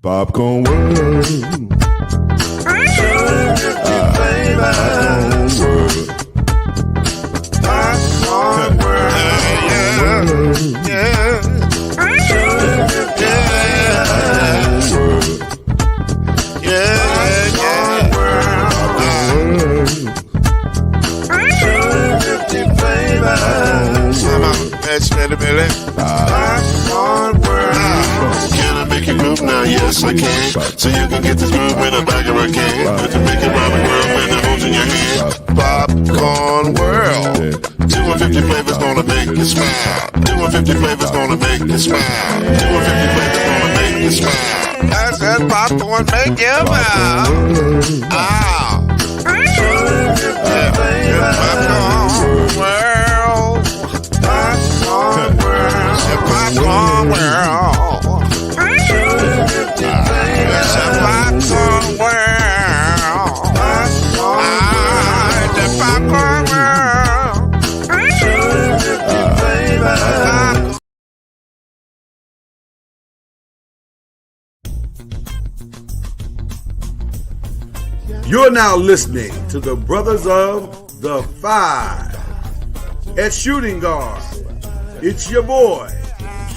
Popcorn World. Popcorn World. Yeah. Can I make you move now? Yes, I can. So you can get this movement in back of a can. You can make it round the world when the holes in your hand. Popcorn World. 250 flavors gonna make you smile. 250 flavors gonna make you smile. 250 flavors gonna make you smile. I said popcorn make you smile. Ah. 250 flavors. Popcorn World. Popcorn World. Popcorn World. It's a popcorn world. The popcorn world. You're now listening to the Brothers of the Five. At shooting guard, it's your boy,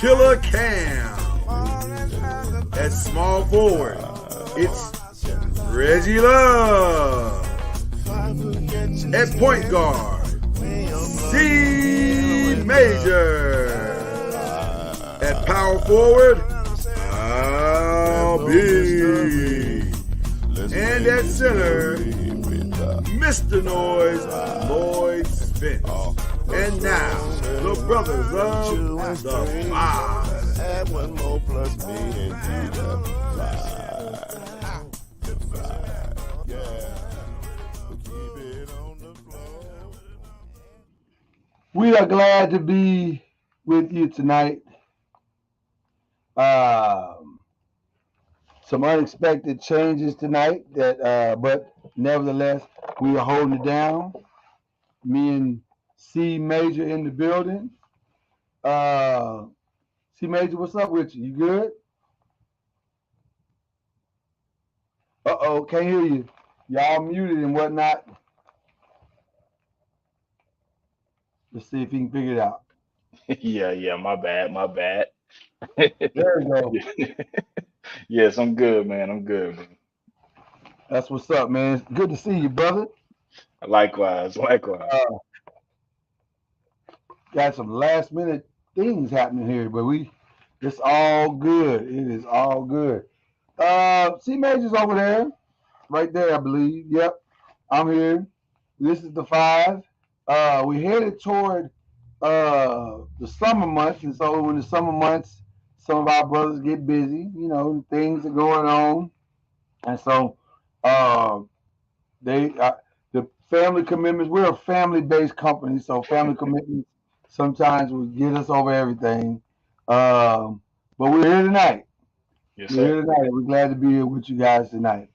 Killer Cam. At small forward, it's Reggie Love. At point guard, C Major. At power forward, Al B. And at center, Mr. Noise, Lloyd Spence. And now, the Brothers of the Five. Add one more plus me and We are glad to be with you tonight. Some unexpected changes tonight, but nevertheless, we are holding it down. Me and C Major in the building. C Major, what's up with you? You good? Uh-oh, can't hear you. Y'all muted and whatnot. Let's see if he can figure it out. Yeah, my bad. There we go. Yes, I'm good, man. Man. That's what's up, man. It's good to see you, brother. Likewise. Got some last minute things happening here, but it's all good. It is all good. C Major's over there, right there, I believe. Yep, I'm here. This is the Five. We headed toward the summer months, and so in the summer months, some of our brothers get busy. You know, things are going on, and so the family commitments. We're a family-based company, so family commitments sometimes will get us over everything. But we're here tonight. Yes, We're sir. here tonight. We're glad to be here with you guys tonight.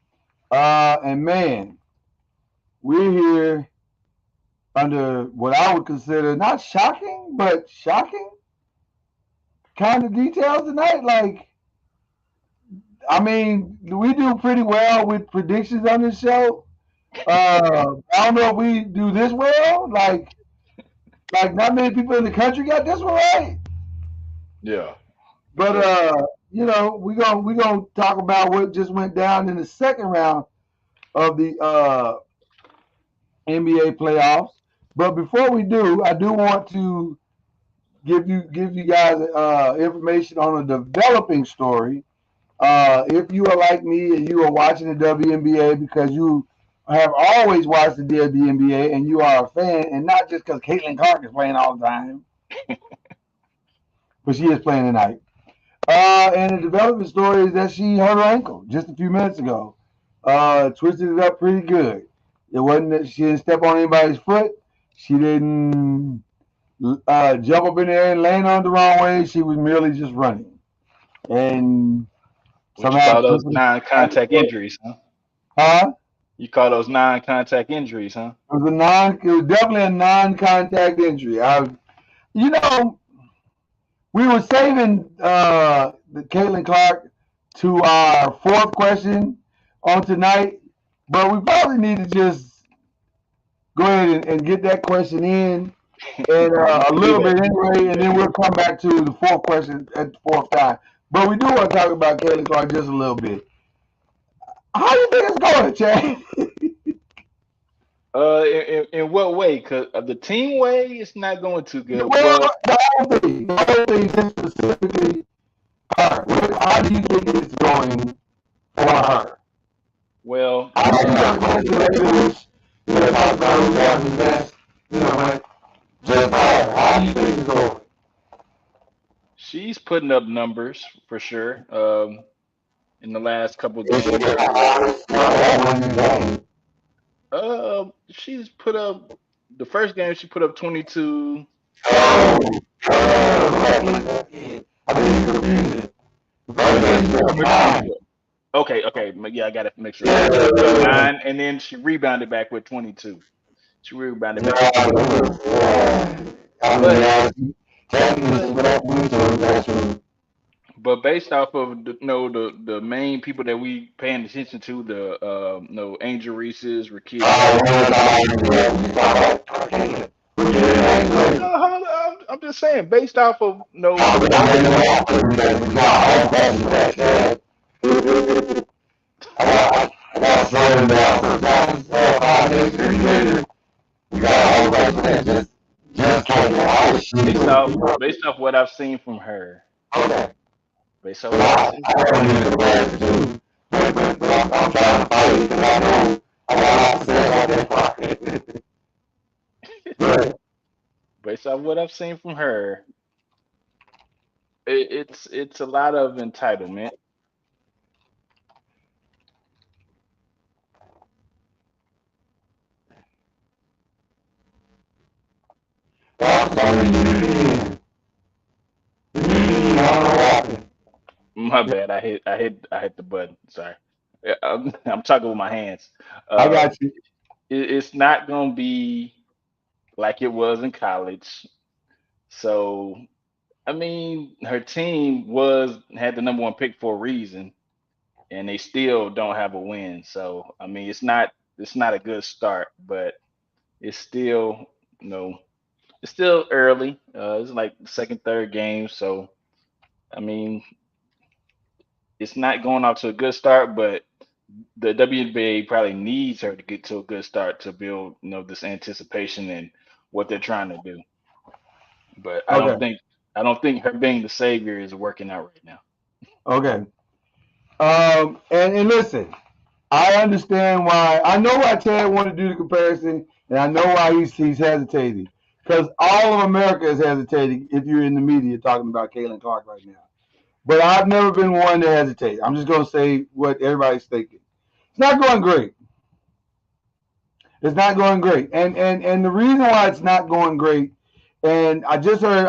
And man, we're here under what I would consider not shocking, but shocking kind of details tonight. Like, I mean, we do pretty well with predictions on this show. I don't know if we do this well. Like not many people in the country got this one right. Yeah. But you know, we gonna talk about what just went down in the second round of the NBA playoffs. But before we do, I do want to give you guys information on a developing story. If you are like me and you are watching the WNBA because you have always watched the WNBA and you are a fan, and not just because Caitlin Clark is playing all the time, but she is playing tonight. And the development story is that she hurt her ankle just a few minutes ago. Twisted it up pretty good. It wasn't that she didn't step on anybody's foot. She didn't jump up in there and land on the wrong way. She was merely just running. And What you call those non-contact injuries, huh? Huh? You call those non-contact injuries, huh? It was definitely a non-contact injury. We were saving the Caitlin Clark to our fourth question on tonight, but we probably need to just go ahead and get that question in and We a can do little that. bit anyway, and then we'll come back to the fourth question at the fourth time. But we do want to talk about Caitlin Clark just a little bit. How do you think it's going, Chad? In what way? Because of the team way, it's not going too good. Well, But the whole thing just specifically her. How do you think it's going for her? well, I think that's going to the you know, talk about who's having the best, you know, but just her. How do you think it's going? she's putting up numbers for sure. In the last couple of Is she games. the highest winning game? She's put up the first game. She put up 22. Oh, I think you confused it. The first game she was nine. Okay. Yeah, I got it mixed up. Yeah, She put up yeah, 9, and then she rebounded back with 22. She rebounded back with 22. yeah. I mean, But yeah, technically, but without winter, that's true. but based off of the main people that we paying attention to, the Angel Reese's, Rakia Oh, Smith. yeah, we talk about who did it, No, I'm just saying based off of oh, we those. got all questions back there. I got slowing down sometimes. 5 days, 3 later, we got all questions. Just can't get all the based off shit. based off what I've seen from her. Okay. Based off But what I've seen I from don't her. need the words too. But I'm trying to fight it because I know I got a lot to say about that fight. But Based off what I've seen from her, it's a lot of entitlement. I'm sorry, you did it again. You did it again. I don't know what happened. My Yeah, bad. I hit the button. Sorry. Yeah, I'm talking with my hands. I Uh, got you. it's not gonna be like it was in college. So I mean, her team had the number one pick for a reason, and they still don't have a win. So I mean, it's not a good start, but it's still you know it's still early. It's like the second, third game, so I mean, it's not going off to a good start, but the WNBA probably needs her to get to a good start to build, this anticipation and what they're trying to do. But Okay. I don't think her being the savior is working out right now. Okay. And listen, I understand why. I know why Chad wanted to do the comparison, and I know why he's hesitating. Because all of America is hesitating if you're in the media talking about Caitlin Clark right now. But I've never been one to hesitate. I'm just going to say what everybody's thinking. It's not going great. It's not going great. And the reason why it's not going great, and I just heard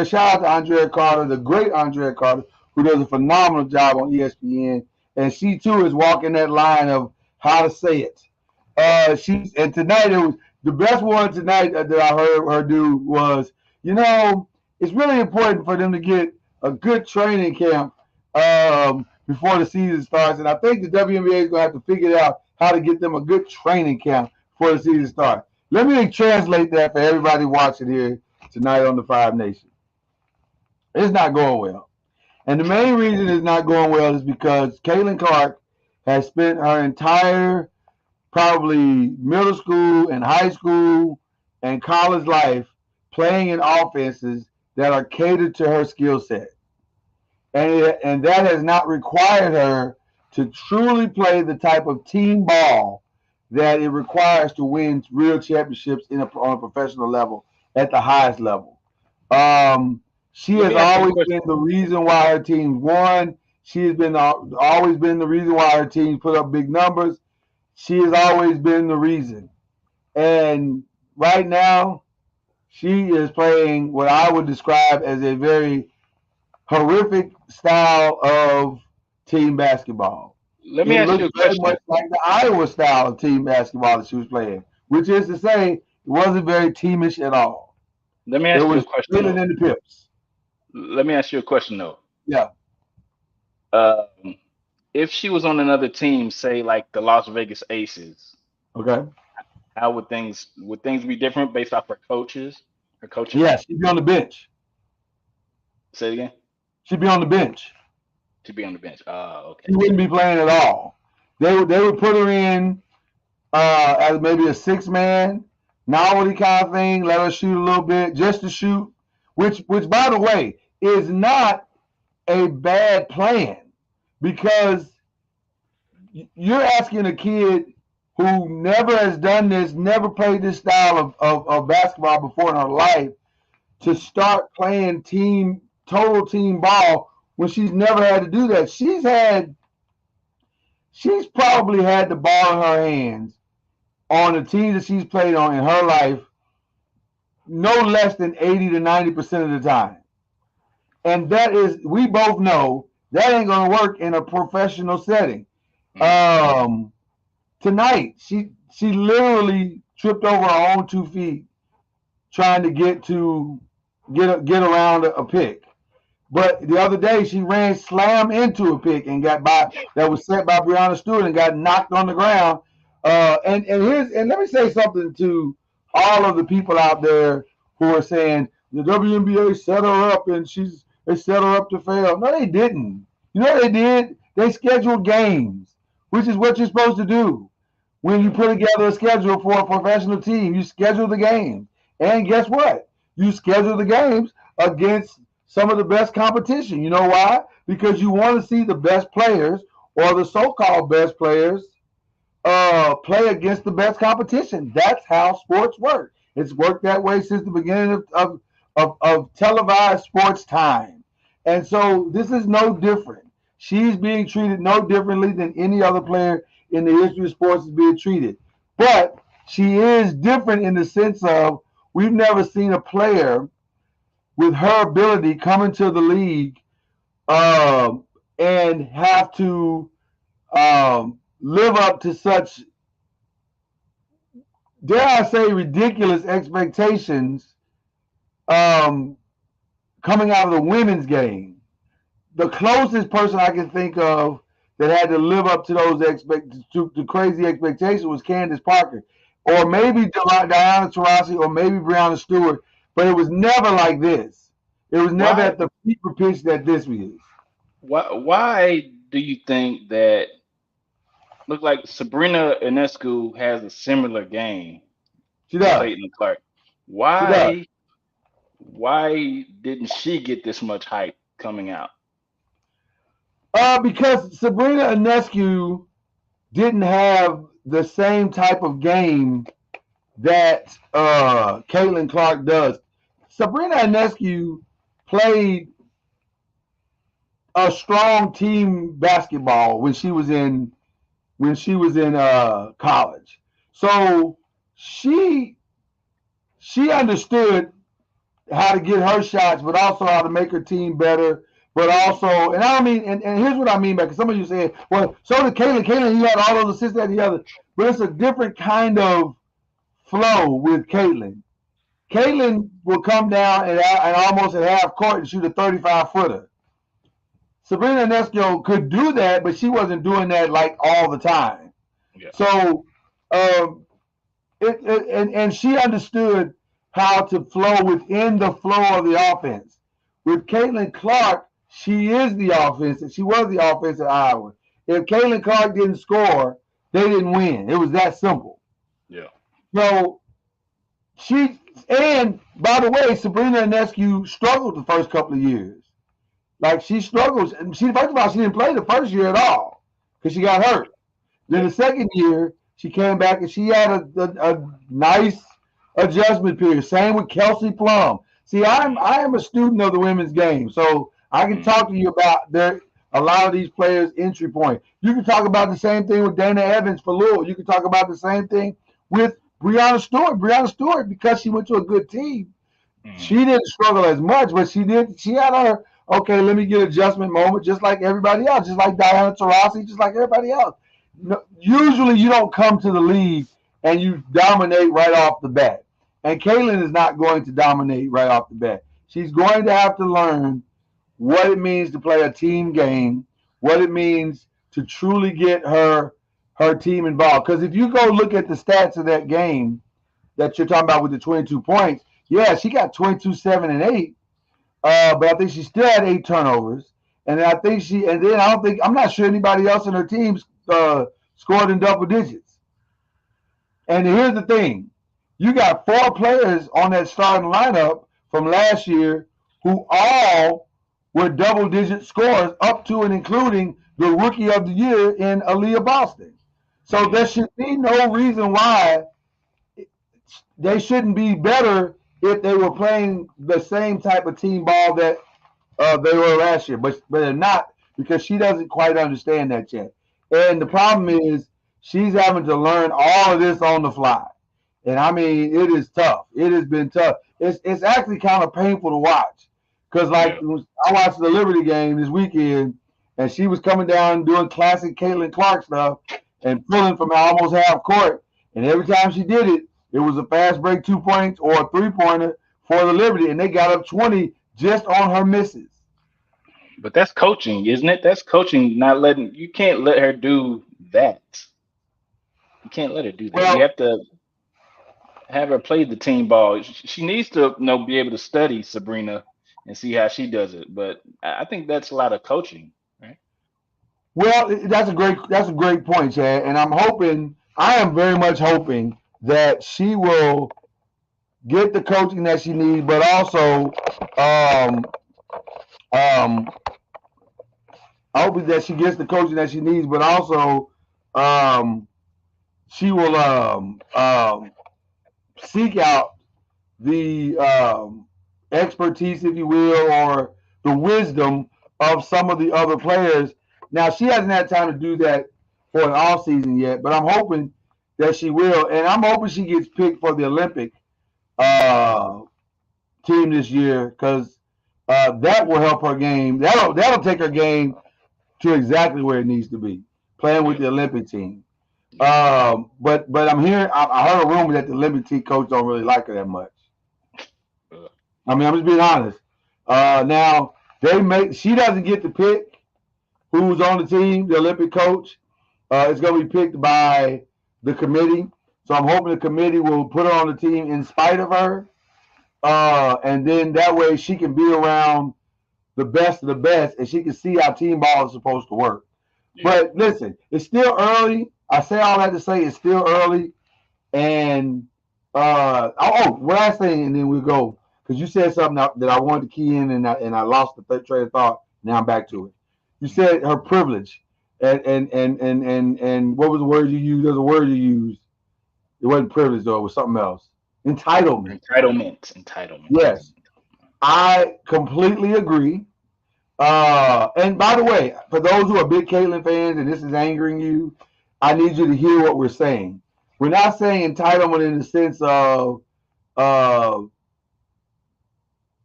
shout out to Andrea Carter, the great Andrea Carter, who does a phenomenal job on ESPN. And she too is walking that line of how to say it. And tonight it was the best one tonight that I heard her do was, it's really important for them to get a good training camp before the season starts. And I think the WNBA is going to have to figure out how to get them a good training camp before the season starts. Let me translate that for everybody watching here tonight on the Five Nations. It's not going well. And the main reason it's not going well is because Caitlin Clark has spent her entire probably middle school and high school and college life playing in offenses that are catered to her skill set. And that has not required her to truly play the type of team ball that it requires to win real championships on a professional level at the highest level. She Let has me ask you a always question. been the reason why her teams won. She has been always been the reason why her teams put up big numbers. She has always been the reason. And right now, she is playing what I would describe as a very horrific style of team basketball. Let me It ask you looks a very question. much like the Iowa style of team basketball that she was playing, which is to say, it wasn't very teamish at all. Let me It ask you a was question winning though. in the pips. Let me ask you a question though. Yeah. Um, if she was on another team, say like the Las Vegas Aces, Okay. how would things be different based off her coaches? Her coaches? Yeah, she'd be on the bench. Say it again. She'd be on the bench. To be on the bench. Okay. She wouldn't be playing at all. They would put her in as maybe a 6-man novelty kind of thing. Let her shoot a little bit just to shoot, which by the way is not a bad plan, because you're asking a kid who never has done this, never played this style of basketball before in her life, to start playing total team ball when she's never had to do that. She's probably had the ball in her hands on the teams that she's played on in her life no less than 80 to 90% of the time. And that is, we both know that ain't going to work in a professional setting. Tonight, she literally tripped over her own 2 feet trying to get around a pick. But the other day, she ran slam into a pick and that was set by Breanna Stewart and got knocked on the ground. And let me say something to all of the people out there who are saying the WNBA set her up and they set her up to fail. No, they didn't. You know what they did? They scheduled games, which is what you're supposed to do. When you put together a schedule for a professional team, you schedule the games. And guess what? You schedule the games against some of the best competition. You know why? Because you want to see the best players, or the so-called best players, play against the best competition. That's how sports work. It's worked that way since the beginning of televised sports time. And so this is no different. She's being treated no differently than any other player in the history of sports is being treated. But she is different in the sense of we've never seen a player with her ability come into the league and have to live up to such, dare I say, ridiculous expectations coming out of the women's game. The closest person I can think of that had to live up to those to crazy expectations was Candace Parker, or maybe Diana Taurasi, or maybe Breanna Stewart. But it was never like this. It was never at the fever pitch that this was. Why do you think that? Look like Sabrina Ionescu has a similar game. She does. Caitlin Clark. Why didn't she get this much hype coming out? Because Sabrina Ionescu didn't have the same type of game that Caitlin Clark does. Sabrina Ionescu played a strong team basketball when she was in college. So she understood how to get her shots, but also how to make her team better. But also, and I mean, and here's what I mean by, because some of you said, well, so did Caitlin. Caitlin, he had all those assists, that and the other. But it's a different kind of flow with Caitlin. Caitlin will come down and almost at half court and shoot a 35-footer. Sabrina Ionescu could do that, but she wasn't doing that like all the time. Yeah. So, and she understood how to flow within the flow of the offense. With Caitlin Clark, she is the offense, and she was the offense at Iowa. If Caitlin Clark didn't score, they didn't win. It was that simple. Yeah. So and by the way, Sabrina Ionescu struggled the first couple of years. Like, she struggled. First of all, she didn't play the first year at all because she got hurt. Then the second year, she came back and she had a nice adjustment period. Same with Kelsey Plum. See, I am a student of the women's game, so I can talk to you about a lot of these players' entry point. You can talk about the same thing with Dana Evans for Louisville. You can talk about the same thing with Breanna Stewart. Breanna Stewart, because she went to a good team, she didn't struggle as much, but she had her, okay, let me get adjustment moment, just like everybody else, just like Diana Taurasi, just like everybody else. Usually you don't come to the league and you dominate right off the bat. And Caitlin is not going to dominate right off the bat. She's going to have to learn what it means to play a team game, what it means to truly get her team involved. Because if you go look at the stats of that game that you're talking about with the 22 points, yeah, she got 22, 7, and 8. But I think she still had 8 turnovers. And then I'm not sure anybody else in her team scored in double digits. And here's the thing. You got 4 players on that starting lineup from last year who all were double-digit scorers up to and including the Rookie of the Year in Aaliyah Boston. So there should be no reason why they shouldn't be better if they were playing the same type of team ball that they were last year. But they're not, because she doesn't quite understand that yet. And the problem is she's having to learn all of this on the fly. And I mean, it is tough. It has been tough. It's actually kind of painful to watch. Because, I watched the Liberty game this weekend, and she was coming down doing classic Caitlin Clark stuff and pulling from almost half court. And every time she did it, it was a fast break 2 points or a 3-pointer for the Liberty, and they got up 20 just on her misses. But that's coaching, isn't it? That's coaching, you can't let her do that. You can't let her do that. Well, you have to have her play the team ball. She needs to be able to study Sabrina and see how she does it. But I think that's a lot of coaching, right? Well, that's a great point, Chad. And I am very much hoping that she will get the coaching that she needs, but also I hope that she gets the coaching that she needs, but also she will seek out the expertise, if you will, or the wisdom of some of the other players. Now, she hasn't had time to do that for an off season yet, but I'm hoping that she will, and I'm hoping she gets picked for the Olympic team this year, because that will help her game. That'll take her game to exactly where it needs to be, playing with the Olympic team. But I'm hearing, I heard a rumor that the Olympic team coach don't really like her that much. I mean, I'm just being honest. Now she doesn't get to pick who's on the team, the Olympic coach. It's going to be picked by the committee. So I'm hoping the committee will put her on the team in spite of her. And then that way she can be around the best of the best, and she can see how team ball is supposed to work. Yeah. But listen, it's still early. I say all that to say it's still early. And last thing, and then we'll go, because you said something that I wanted to key in, and I lost the train of thought. Now I'm back to it. You said her privilege, and what was the word you used? There's a word you used. It wasn't privilege though. It was something else. Entitlement. Yes, I completely agree. And by the way, for those who are big Caitlin fans, and this is angering you, I need you to hear what we're saying. We're not saying entitlement in the sense of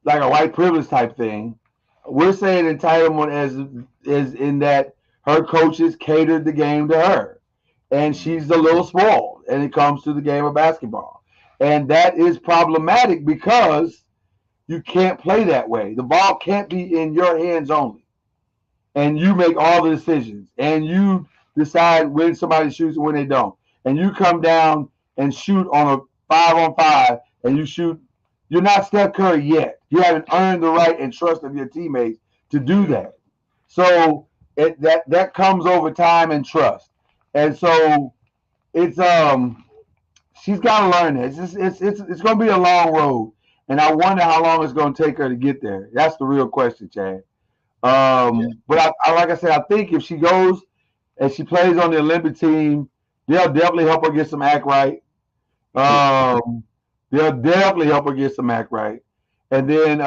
like a white privilege type thing. We're saying entitlement as in that her coaches catered the game to her, and she's a little spoiled, and it comes to the game of basketball. And that is problematic because you can't play that way. The ball can't be in your hands only. And you make all the decisions. And you decide when somebody shoots and when they don't. And you come down and shoot on a 5-on-5, and you shoot. You're not Steph Curry yet. You haven't earned the right and trust of your teammates to do that. So that comes over time and trust. And so it's she's got to learn this. It's going to be a long road, and I wonder how long it's going to take her to get there. That's the real question, Chad. But I like I said, I think if she goes and she plays on the Olympic team, they'll definitely help her get some act right. They'll definitely help her get some act right, and then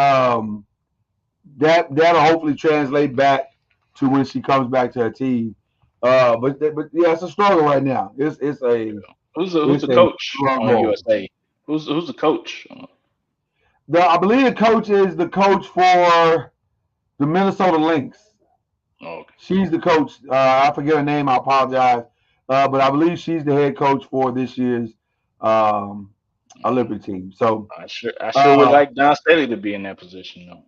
that'll hopefully translate back to when she comes back to her team. But yeah, it's a struggle right now. It's a Who's the coach on USA? Who's the coach? I believe the coach is the coach for the Minnesota Lynx. Oh, okay. She's the coach. I forget her name. I apologize. But I believe she's the head coach for this year's Olympic team. So I sure would like Don Staley to be in that position, though.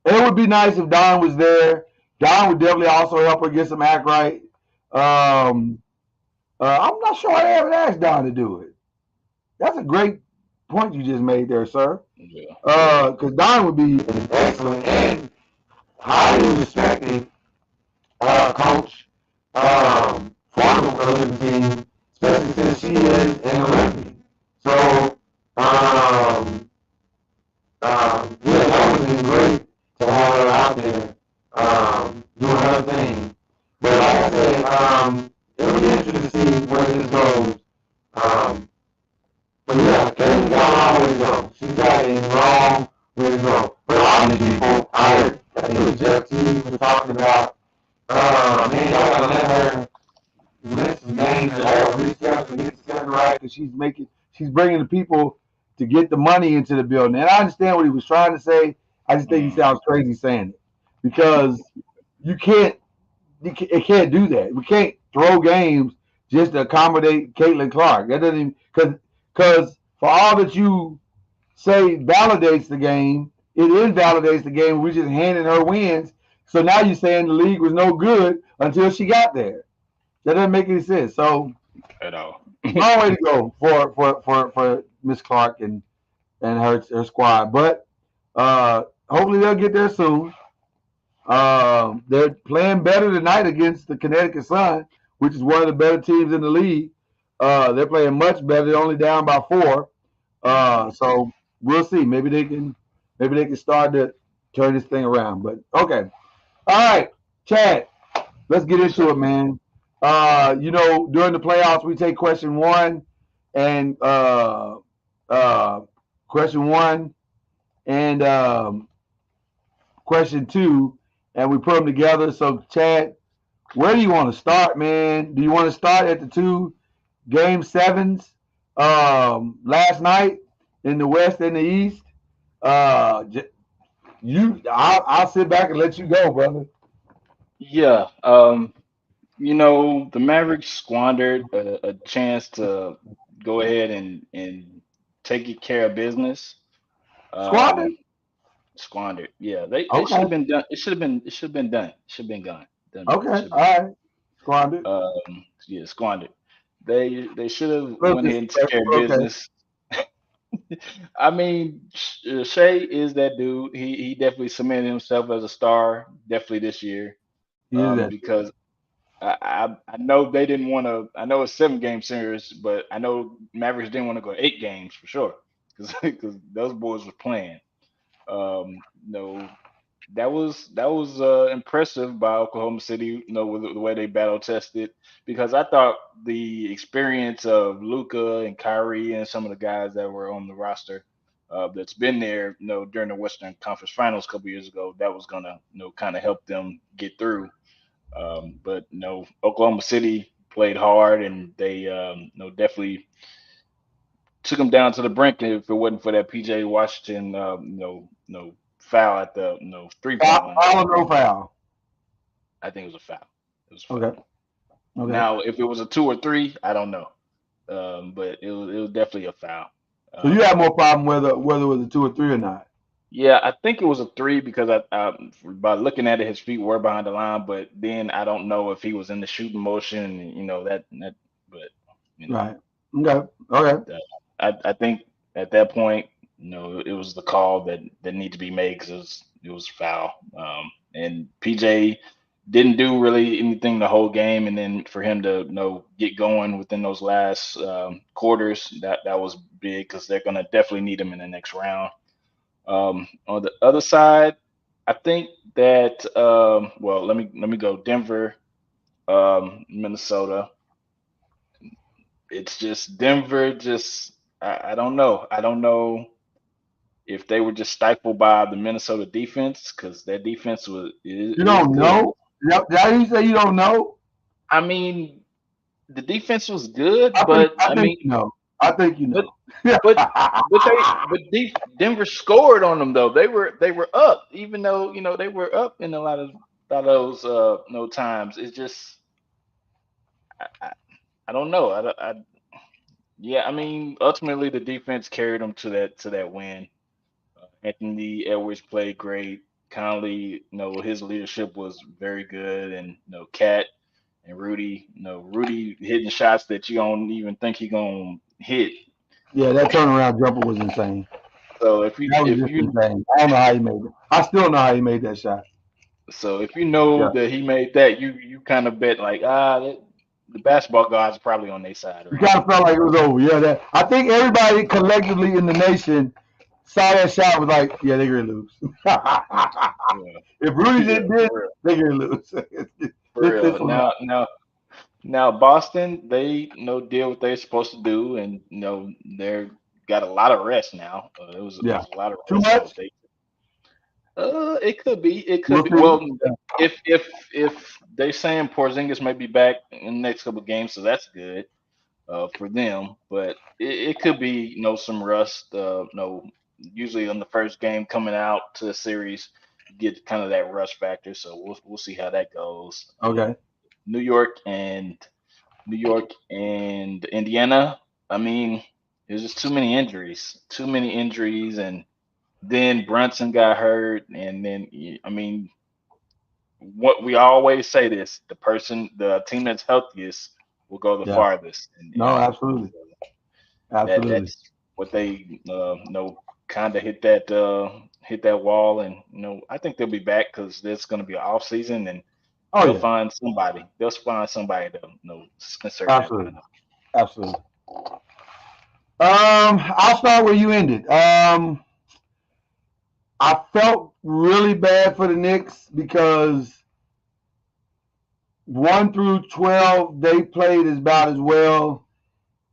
It would be nice if Don was there. Don would definitely also help her get some act right. I'm not sure why they haven't asked Don to do it. That's a great point you just made there, sir. Yeah. Because Don would be an excellent and highly respected coach for the Olympic team, especially since she is an Olympian. So, yeah, that would have been great to have her out there doing her thing. But like I said, it'll be interesting to see where this goes. But yeah, Katie's got a long way to go. She's got a long way to go. But a lot of these people, I think it was Jeff T was talking about, man, y'all gotta let her win some games and let her reschedule and get the schedule right because she's bringing the people to get the money into the building. And I understand what he was trying to say. I just think he sounds crazy saying it because you can't, it can't do that. We can't throw games just to accommodate Caitlin Clark. That doesn't even, because for all that you say validates the game, it invalidates the game. We're just handing her wins. So now you're saying the league was no good until she got there. That doesn't make any sense. So At all. long way to go for Miss Clark and her squad. But hopefully they'll get there soon. They're playing better tonight against the Connecticut Sun, which is one of the better teams in the league. They're playing much better. They're only down by 4. So we'll see. Maybe they can start to turn this thing around. But okay. All right, Chad, let's get into it, man. During the playoffs, we take question 1 and question 1 and question 2, and we put them together. So, Chad, where do you want to start, man? Do you want to start at the 2 game 7s last night in the West and the East? I'll sit back and let you go, brother. Yeah. The Mavericks squandered a chance to go ahead and take care of business. Squander? Squandered. Yeah, they it should Okay. have been done. It should have been done. It should have been gone. Done. Okay. Should All right. Squander. Yeah, squandered. They should have Little went ahead and took care of disrespectful. Okay. business. I mean, Shea is that dude. He definitely cemented himself as a star, definitely this year. He is that. Because I know they didn't want to. I know it's 7 game series, but I know Mavericks didn't want to go 8 games for sure because those boys were playing. No, that was impressive by Oklahoma City. With the way they battle tested, because I thought the experience of Luca and Kyrie and some of the guys that were on the roster that's been there, during the Western Conference Finals a couple years ago, that was gonna, kind of help them get through. But no, Oklahoma City played hard, and they definitely took them down to the brink. If it wasn't for that PJ Washington, no foul at the 3 point line. Foul or no foul? I think it was a foul. It was a foul. Okay. Okay. Now, if it was a 2 or 3, I don't know. But it was definitely a foul. So you have more problem whether it was a 2 or 3 or not. Yeah, I think it was a 3 because by looking at it, his feet were behind the line. But then I don't know if he was in the shooting motion. That. But Right. Okay. Okay. I think at that point, it was the call that needed to be made because it was foul. And PJ didn't do really anything the whole game, and then for him to get going within those last quarters, that was big because they're gonna definitely need him in the next round. On the other side, I think that well, let me go Denver, Minnesota. It's just Denver. Just I don't know. I don't know if they were just stifled by the Minnesota defense because their defense You is don't good. know? Did I you say you don't know? I mean, the defense was good, I but I think mean, you know. I think you but know. Denver scored on them though. They were up, even though they were up in a lot of those no times. It's just I don't know. Yeah, I mean, ultimately the defense carried them to that win. Anthony Edwards played great. Conley, his leadership was very good, and Cat. and Rudy, Rudy hitting shots that you don't even think he gonna hit. Yeah, that turnaround jumper was insane. So That was just insane. I don't know how he made it. I still know how he made that shot. if you know Yeah. that he made that, you kind of bet like the basketball gods are probably on their side You right kind of felt like it was over. Yeah, I think everybody collectively in the nation saw that shot was like, yeah, they're gonna lose. now. If Rudy Yeah, didn't do it, for real. they're gonna lose. For This real. one out. Now Boston, they did what they're supposed to do, and they're got a lot of rest now. It Yeah. was a lot of Too rest, so much? they it could be. It We'll could be. see. Well, Yeah. if they saying Porzingis may be back in the next couple of games, so that's good for them. But it could be some rust. Usually on the first game coming out to the series, you get kind of that rush factor. So we'll see how that goes. Okay. New York and Indiana. I mean, there's just too many injuries, and then Brunson got hurt, and then I mean, what we always say this: the team that's healthiest will go the Yeah. farthest, No, absolutely. Absolutely. that's what they kind of hit that wall, and I think they'll be back because there's going to be an off season, and Oh they'll yeah. find somebody. They'll find somebody to insert that Absolutely. lineup. Absolutely. I'll start where you ended. I felt really bad for the Knicks because 1 through 12 they played about as well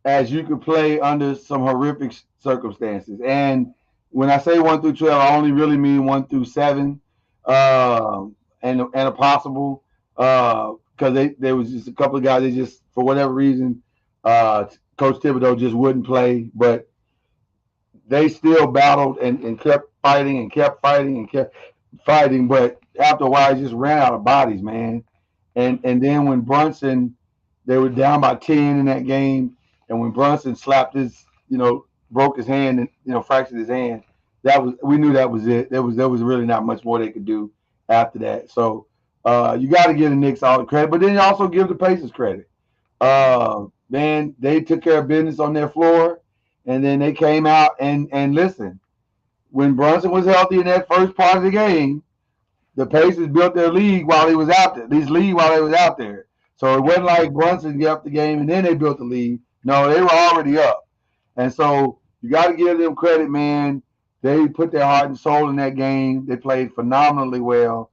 as you could play under some horrific circumstances. And when I say 1 through 12, I only really mean 1 through 7, and a possible because there was just a couple of guys that just for whatever reason, Coach Thibodeau just wouldn't play, but they still battled and kept fighting and kept fighting and kept fighting. But after a while, it just ran out of bodies, man. And then when Brunson, they were down by 10 in that game, and when Brunson slapped broke his hand and fractured his hand, we knew that was it. There was really not much more they could do after that. So you got to give the Knicks all the credit, but then you also give the Pacers credit. Man, they took care of business on their floor, and then they came out and listen. When Brunson was healthy in that first part of the game, the Pacers built their lead while he was out there. While they was out there. So it wasn't like Brunson got up the game and then they built the lead. No, they were already up. And so you got to give them credit, man. They put their heart and soul in that game. They played phenomenally well.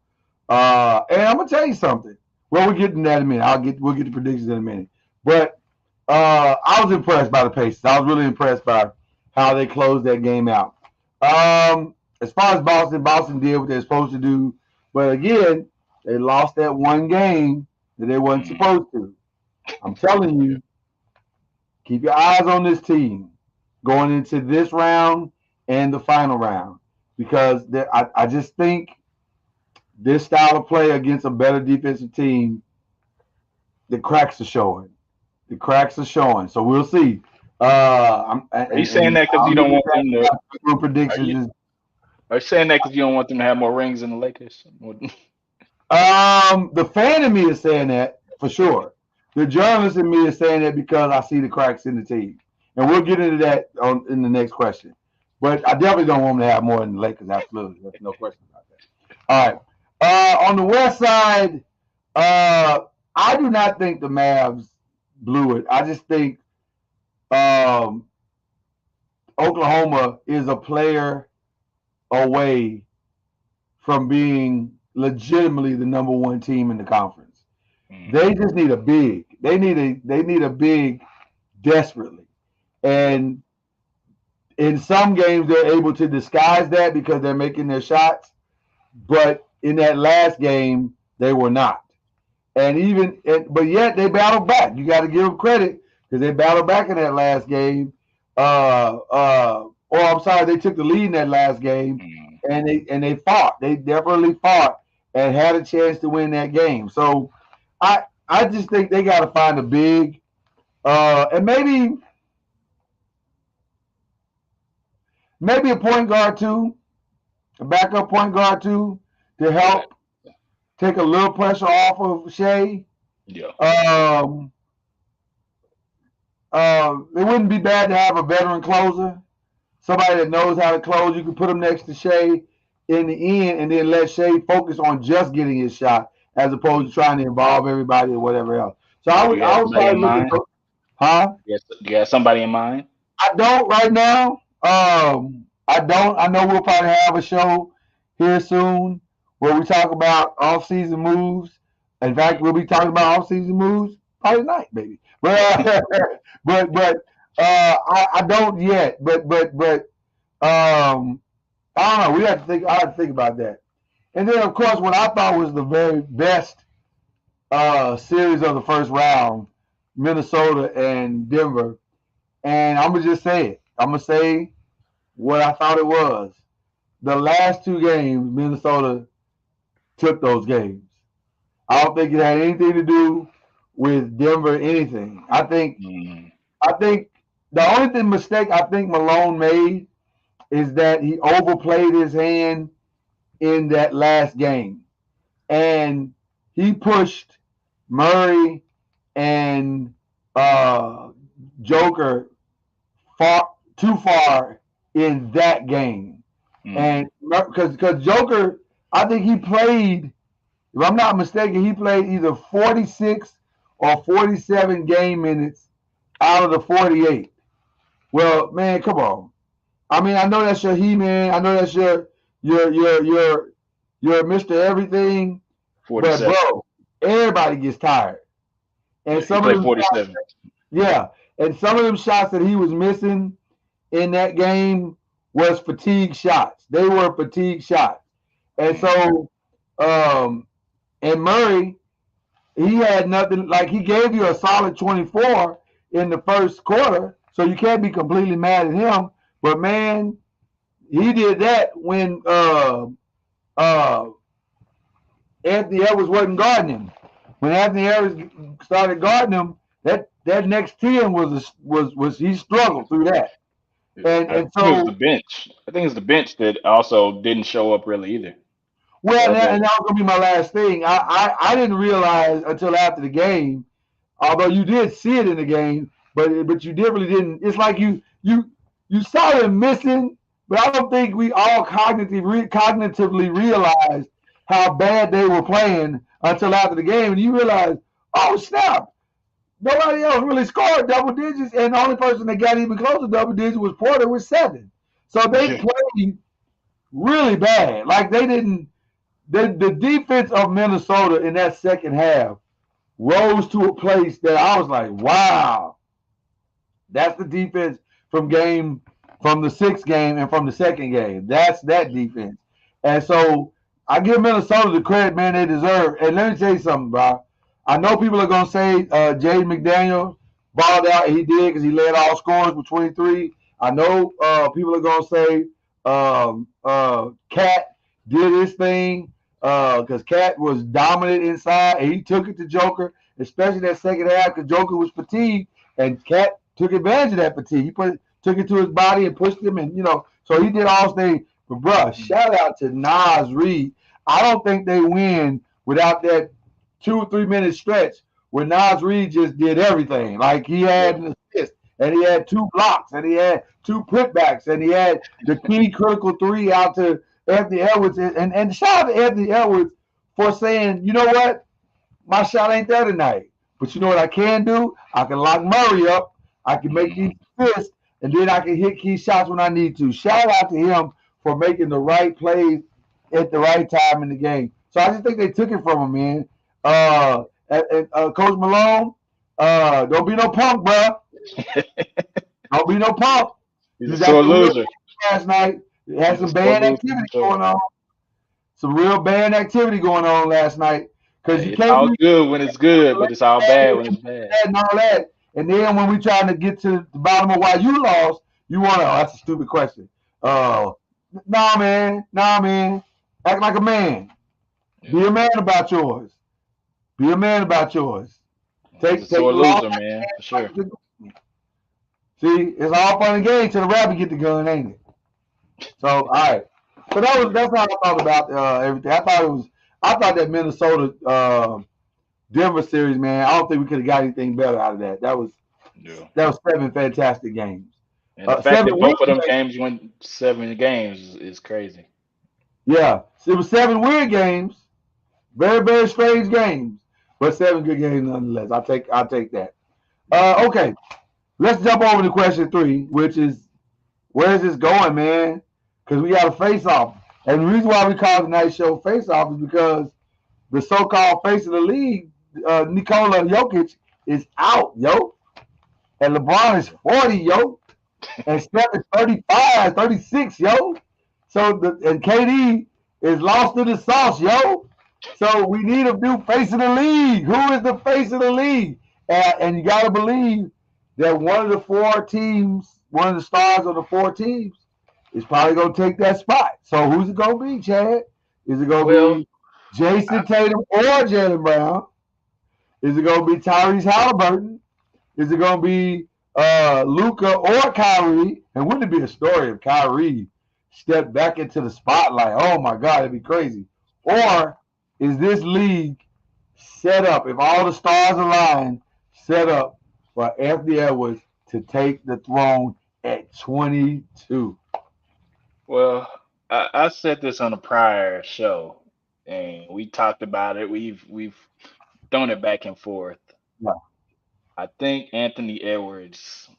And I'm gonna tell you something. Well, we'll get to that in a minute. We'll get the predictions in a minute. But I was impressed by the Pacers. I was really impressed by how they closed that game out. As far as Boston did what they're supposed to do. But again, they lost that one game that they weren't supposed to. I'm telling you, keep your eyes on this team going into this round and the final round because I just think this style of play against a better defensive team, the cracks are showing. The cracks are showing. So we'll see. Are you saying that because you don't want them to? Predictions. Are you saying that because you don't want them to have more rings than the Lakers? The fan in me is saying that for sure. The journalist in me is saying that because I see the cracks in the team, and we'll get into that in the next question. But I definitely don't want them to have more than the Lakers. Absolutely, there's no question about that. All right. On the West side, I do not think the Mavs blew it. I just think Oklahoma is a player away from being legitimately the number one team in the conference. They just need a big. They need a big desperately. And in some games they're able to disguise that because they're making their shots. But in that last game, they were not. But yet they battled back. You got to give them credit because they battled back in that last game. I'm sorry, they took the lead in that last game, and they fought. They definitely fought and had a chance to win that game. So I just think they got to find a big, and maybe a point guard too, a backup point guard too, to help take a little pressure off of Shea. Yeah. It wouldn't be bad to have a veteran closer, somebody that knows how to close. You can put him next to Shea in the end, and then let Shea focus on just getting his shot as opposed to trying to involve everybody or whatever else. So I Do would you have I would somebody in probably look mind? at huh? Yes. Do you have somebody in mind? I don't right now. I don't. I know we'll probably have a show here soon where we talk about off-season moves. In fact, we'll be talking about off-season moves probably tonight, baby. But I don't yet. But I don't know. We have to think. I have to think about that. And then, of course, what I thought was the very best series of the first round, Minnesota and Denver. And I'm gonna just say it. I'm gonna say what I thought it was. The last two games, Minnesota took those games. I don't think it had anything to do with Denver. Anything. Mm. I think the only mistake I think Malone made is that he overplayed his hand in that last game, and he pushed Murray and Joker too far in that game. And because Joker, I think he played, if I'm not mistaken, he played either 46 or 47 game minutes out of the 48. Well, man, come on. I mean, I know that's your He-Man. I know that's your Mr. Everything. 47. But bro, everybody gets tired. And He played 47. Yeah, and some of them shots that he was missing in that game was fatigue shots. They were fatigue shots. And so, and Murray, he had nothing, like he gave you a solid 24 in the first quarter, so you can't be completely mad at him. But man, he did that when Anthony Edwards wasn't guarding him. When Anthony Edwards started guarding him, that next 10 was he struggled through that. And I think it was so the bench. I think it's the bench that also didn't show up really either. well, and that was gonna be my last thing. I didn't realize until after the game, although you did see it in the game, but you really didn't. It's like you saw them missing, but I don't think we all cognitively realized how bad they were playing until after the game, and you realize, oh snap, nobody else really scored double digits, and the only person that got even close to double digits was Porter with 7. So they played really bad. Like they didn't. The defense of Minnesota in that second half rose to a place that I was like, wow, that's the defense from the sixth game and from the second game. That's that defense. And so I give Minnesota the credit, man, they deserve. And let me tell you something, bro. I know people are going to say Jaden McDaniel balled out, and he did because he led all scorers with 23. I know people are going to say Cat did his thing because Cat was dominant inside, and he took it to Joker, especially that second half because Joker was fatigued, and Cat took advantage of that fatigue. He took it to his body and pushed him, and so he did all things. But bruh, shout out to Naz Reid. I don't think they win without that 2 or 3 minute stretch where Naz Reid just did everything. Like he had an assist, and he had 2 blocks, and he had 2 putbacks, and he had the key critical 3 out to Anthony Edwards. And shout out to Anthony Edwards for saying, you know what, my shot ain't there tonight. But you know what I can do? I can lock Murray up. I can make these assists, and then I can hit key shots when I need to. Shout out to him for making the right plays at the right time in the game. So I just think they took it from him, man. Coach Malone, don't be no punk, bro. Don't be no punk. He's a sore loser. Last night, they had some band activity going on. Some real band activity going on last night. Because you can't. It's all good when it's good, but it's all bad when it's bad. And all that. And then when we trying to get to the bottom of why you lost, you want to, that's a stupid question. Nah, man. Act like a man. Yeah. Be a man about yours. Take a sore loser, man, for sure. See, it's all fun and games till the rabbit get the gun, ain't it? So, all right. So that's how I thought about everything. I thought that Minnesota Denver series, man, I don't think we could have got anything better out of that. That was 7 fantastic games. And the fact that 7 both of them weird games went 7 games is crazy. Yeah, it was 7 weird games, very, very strange games, but 7 good games nonetheless. I'll take that. Okay, let's jump over to question 3, which is where's this going, man? Because we got a face-off, and the reason why we call tonight's show face-off is because the so-called face of the league, Nikola Jokic, is out, yo, and LeBron is 40, yo, and Steph is 35, 36, yo. So and KD is lost in the sauce, yo. So we need a new face of the league. Who is the face of the league? And you got to believe that one of the 4 teams, one of the stars of the 4 teams, is probably going to take that spot. So who's it going to be, Chad? Is it going to be Jason Tatum or Jaylen Brown? Is it going to be Tyrese Halliburton? Is it going to be Luka or Kyrie? And wouldn't it be a story if Kyrie stepped back into the spotlight? Oh my God, it'd be crazy. Or is this league set up, if all the stars align, set up for Anthony Edwards to take the throne at 22? Well, I said this on a prior show, and we talked about it. We've thrown it back and forth. Yeah. I think Anthony Edwards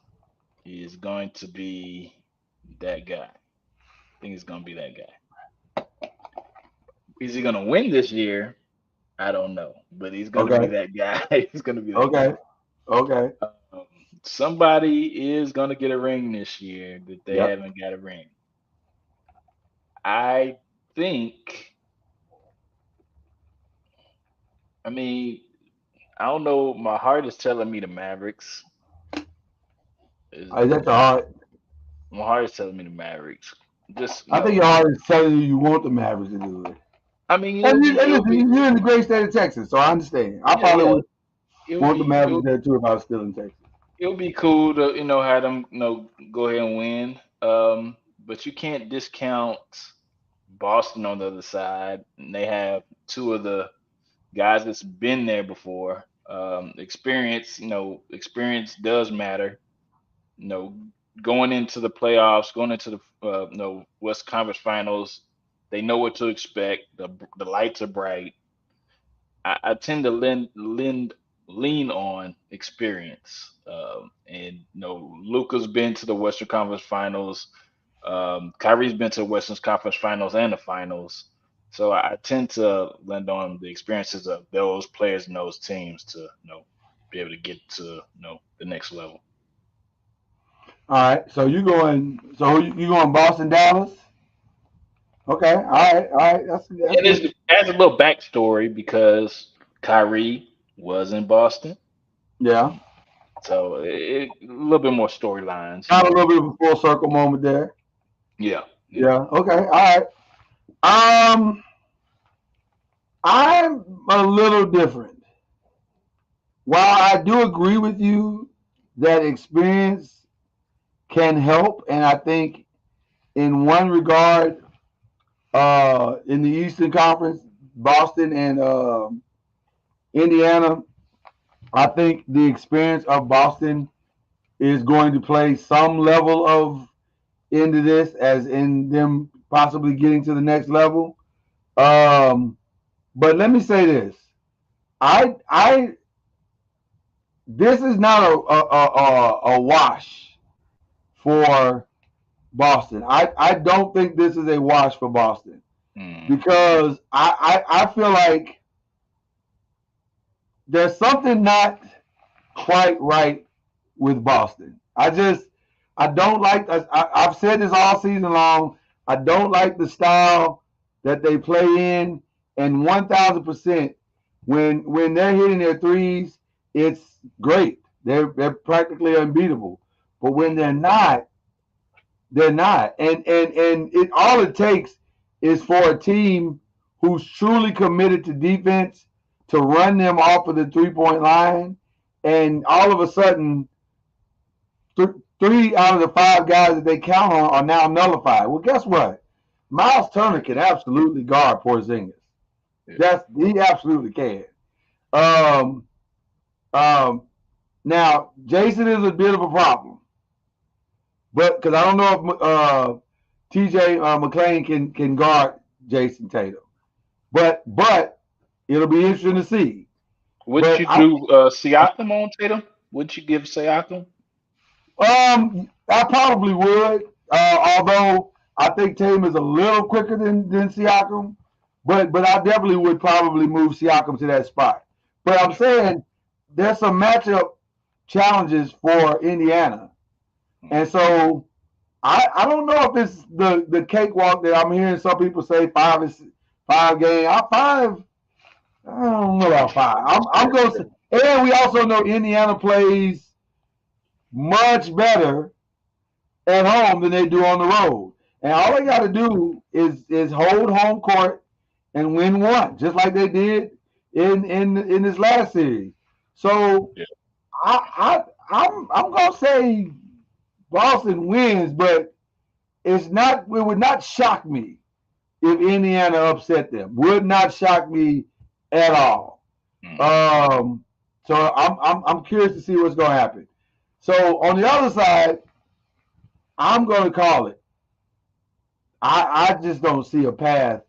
is going to be that guy. I think he's going to be that guy. Is he going to win this year? I don't know, but he's going to be that guy. He's going to be that guy. Okay. Somebody is going to get a ring this year that they haven't got a ring. I think, I don't know. My heart is telling me the Mavericks. Is that the heart? My heart is telling me the Mavericks. I think your heart is telling you want the Mavericks to do it. I mean, you're in the great state of Texas, so I understand. I probably would want the Mavericks there too if I was still in Texas. It would be cool to have them go ahead and win. But you can't discount Boston on the other side. And they have 2 of the guys that's been there before. Experience does matter. Going into the playoffs, going into the West Conference Finals, they know what to expect. The lights are bright. I tend to lean on experience. And Luka's been to the Western Conference Finals. Kyrie's been to the Western Conference Finals and the Finals. So I tend to lend on the experiences of those players and those teams to be able to get to the next level. All right. So you going Boston, Dallas? Okay. All right. That's it has a little backstory because Kyrie was in Boston. Yeah. So a little bit more storylines. Got a little bit of a full circle moment there. Yeah. Okay. All right. I'm a little different. While I do agree with you that experience can help, and I think in one regard, in the Eastern Conference, Boston and Indiana, I think the experience of Boston is going to play some level of into this, as in them possibly getting to the next level. But let me say this: this is not a wash for Boston. I don't think this is a wash for Boston because I feel like there's something not quite right with Boston. I don't like. I've said this all season long. I don't like the style that they play in, and 1,000%. When they're hitting their threes, it's great. They're practically unbeatable. But when they're not, they're not. And it all it takes is for a team who's truly committed to defense to run them off of the 3-point line, and all of a sudden, 3 out of the 5 guys that they count on are now nullified. Well, guess what? Miles Turner can absolutely guard Porzingis. He absolutely can. Um, um, now Jason is a bit of a problem, but because I don't know if TJ McClain can guard Jason Tatum, but it'll be interesting to see. Would But you do Siakam on Tatum? Would you give Siakam? I probably would. Although I think Tatum is a little quicker than Siakam, but I definitely would probably move Siakam to that spot. But I'm saying there's some matchup challenges for Indiana, and so I don't know if it's the cakewalk that I'm hearing some people say 5 game. I don't know about 5. I'm going to, and we also know Indiana plays much better at home than they do on the road. And all they got to do is hold home court and win one, just like they did in this last series. So Yeah. I'm gonna say Boston wins, but it's not. It would not shock me if Indiana upset them. Would not shock me at all. So I'm curious to see what's gonna happen. So on the other side, I'm gonna call it. I just don't see a path.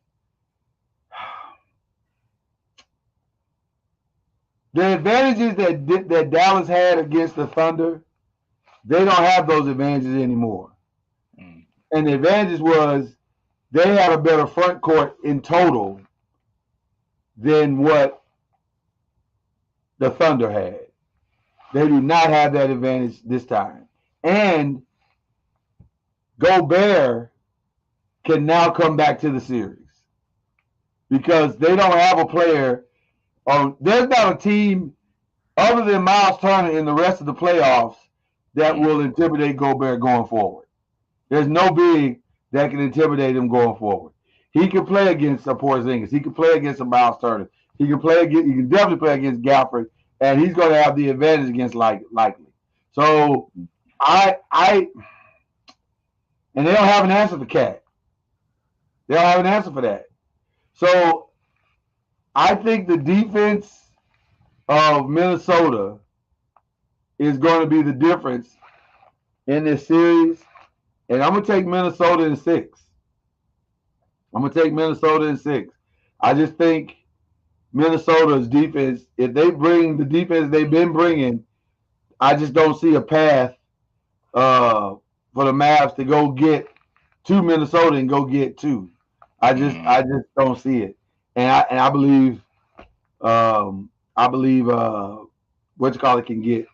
The advantages that Dallas had against the Thunder, they don't have those advantages anymore. Mm. And the advantages was they had a better front court in total than what the Thunder had. They do not have that advantage this time. And Gobert can now come back to the series because they don't have a player. There's not a team other than Miles Turner in the rest of the playoffs that will intimidate Gobert going forward. There's no big that can intimidate him going forward. He can play against a Porzingis. He can play against a Miles Turner. He can definitely play against Gafford, and he's going to have the advantage against Likely. So and they don't have an answer for Cat. They don't have an answer for that. So I think the defense of Minnesota is going to be the difference in this series. And I'm going to take Minnesota in 6. I just think Minnesota's defense, if they bring the defense they've been bringing, I just don't see a path for the Mavs to go get to Minnesota and go get 2. I just don't see it. And I believe what you call it can get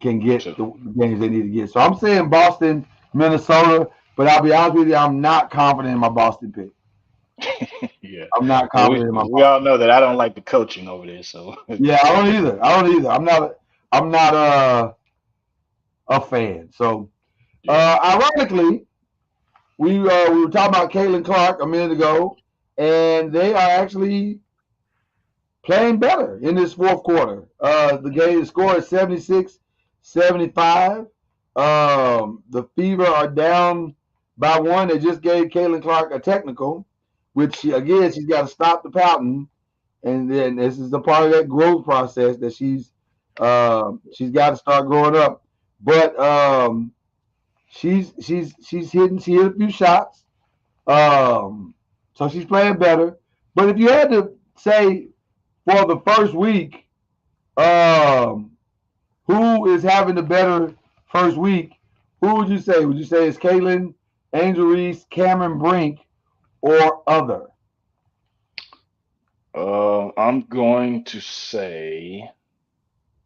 the games they need to get. So I'm saying Boston, Minnesota, but I'll be honest with you, I'm not confident in my Boston pick. Yeah. I'm not confident in my We all know that I don't like the coaching over there, so yeah, I don't either. I'm not a fan. So ironically, we were talking about Caitlin Clark a minute ago, and they are actually playing better in this fourth quarter. The score is 76-75. The Fever are down by 1. They just gave Caitlin Clark a technical, which she's got to stop the pouting, and then this is a part of that growth process that she's got to start growing up. But she hit a few shots, so she's playing better. But if you had to say for the first week, who is having the better first week? Who would you say? Would you say it's Caitlin, Angel Reese, Cameron Brink, or other? I'm going to say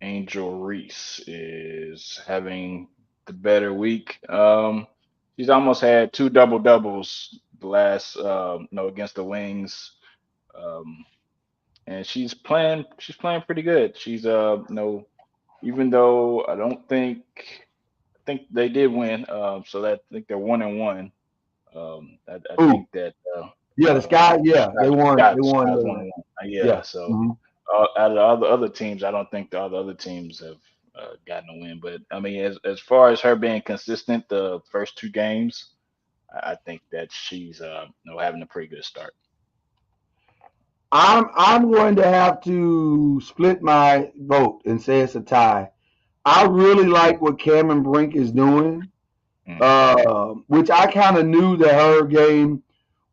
Angel Reese is having the better week. She's almost had 2 double doubles the last against the Wings. And she's playing pretty good. She's even though I think they did win, so that I think they're 1-1. I think that yeah, the Sky, they won. Sky's They won. 1-1. Yeah, so Mhm. out of all the other teams, I don't think the other teams have gotten a win. But I mean, as far as her being consistent, the first 2 games, I think that she's having a pretty good start. I'm going to have to split my vote and say it's a tie. I really like what Cameron Brink is doing, which I kind of knew that her game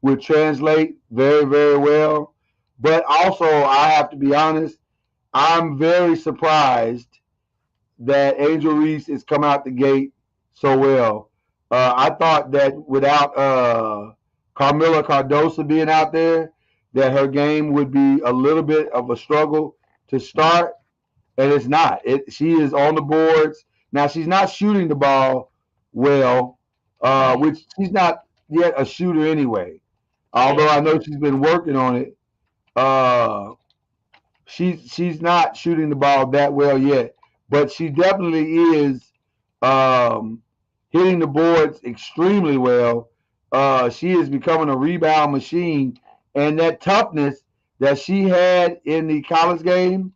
would translate very, very well. But also, I have to be honest, I'm very surprised that Angel Reese is coming out the gate so well. I thought that without Carmela Cardosa being out there, that her game would be a little bit of a struggle to start, and it's not. She is on the boards now. She's not shooting the ball well, which she's not yet a shooter anyway. Although I know she's been working on it, she's not shooting the ball that well yet, but she definitely is hitting the boards extremely well. She is becoming a rebound machine, and that toughness that she had in the college game,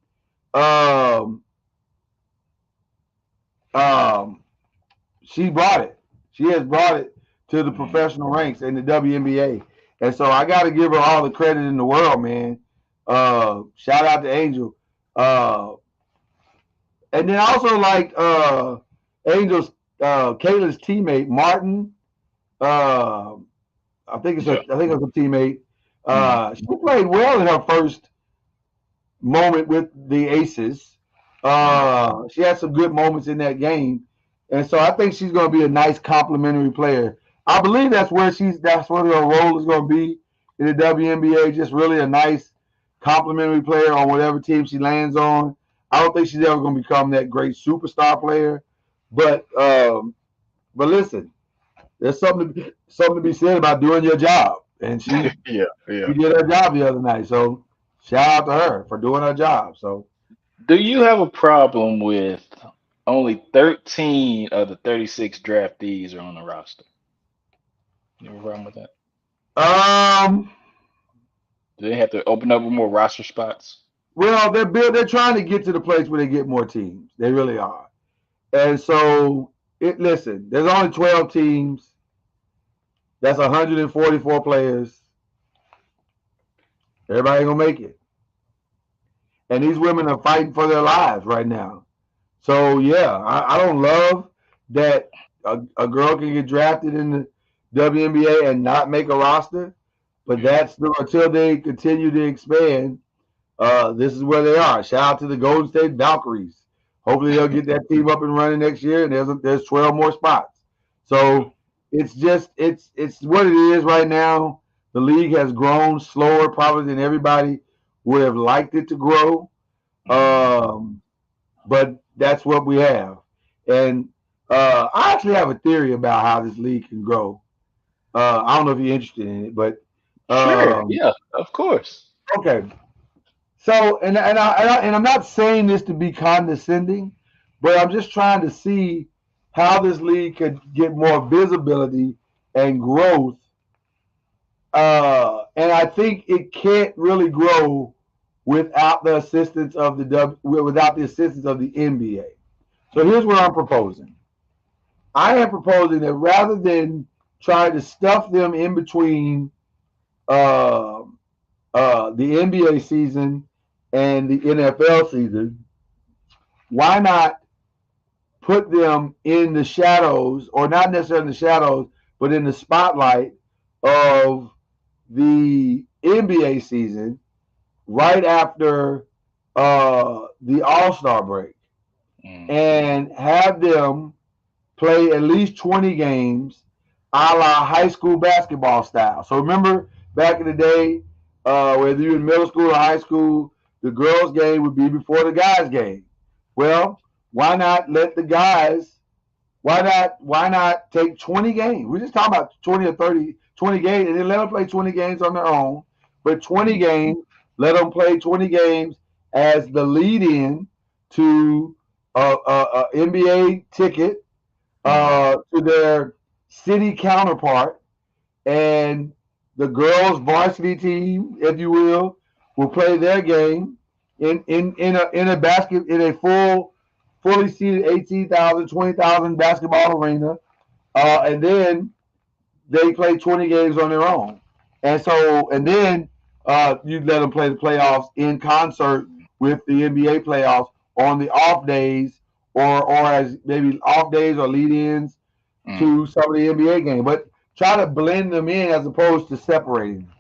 she brought it. She has brought it to the professional ranks in the WNBA, and so I got to give her all the credit in the world, man. Shout out to Angel. And then also like Angel's Kayla's teammate Martin. I think it's a teammate. She played well in her first moment with the Aces. She had some good moments in that game, and so I think she's going to be a nice complementary player. I believe that's where her role is going to be in the WNBA. Just really a nice complementary player on whatever team she lands on. I don't think she's ever going to become that great superstar player, but listen, there's something to be said about doing your job, and she Yeah. she did her job the other night. So shout out to her for doing her job. So Do you have a problem with only 13 of the 36 draftees are on the roster? You have a problem with that? um, Do they have to open up more roster spots? well, they're trying to get to the place where they get more teams. They really are, and so listen, there's only 12 teams. That's 144 players. Everybody gonna make it. And these women are fighting for their lives right now. So yeah, I don't love that a girl can get drafted in the WNBA and not make a roster, but that's until they continue to expand. This is where they are. Shout out to the Golden State Valkyries. Hopefully they'll get that team up and running next year, and there's 12 more spots. So it's what it is right now. The league has grown slower probably than everybody would have liked it to grow. But that's what we have. And I actually have a theory about how this league can grow. I don't know if you're interested in it, but Sure. Yeah, of course. okay. So and I'm not saying this to be condescending, but I'm just trying to see how this league could get more visibility and growth. And I think it can't really grow without the assistance of the NBA. So here's what I'm proposing. I am proposing that rather than try to stuff them in between the NBA season and the NFL season, why not put them in the shadows, or not necessarily in the shadows, but in the spotlight of the NBA season right after the All-Star break, and have them play at least 20 games a la high school basketball style. So remember back in the day, whether you're in middle school or high school, the girls' game would be before the guys' game. Well, why not let the guys, why not take 20 games? We're just talking about 20 or 30, 20 games, and then let them play 20 games on their own. But 20 games, let them play 20 games as the lead-in to a NBA ticket to their city counterpart, and the girls' varsity team, if you will play their game in a fully seated 18,000, 20,000 basketball arena, and then they play 20 games on their own, and then You let them play the playoffs in concert with the NBA playoffs on the off days, or as maybe off days or lead-ins to some of the NBA games. But try to blend them in as opposed to separating them.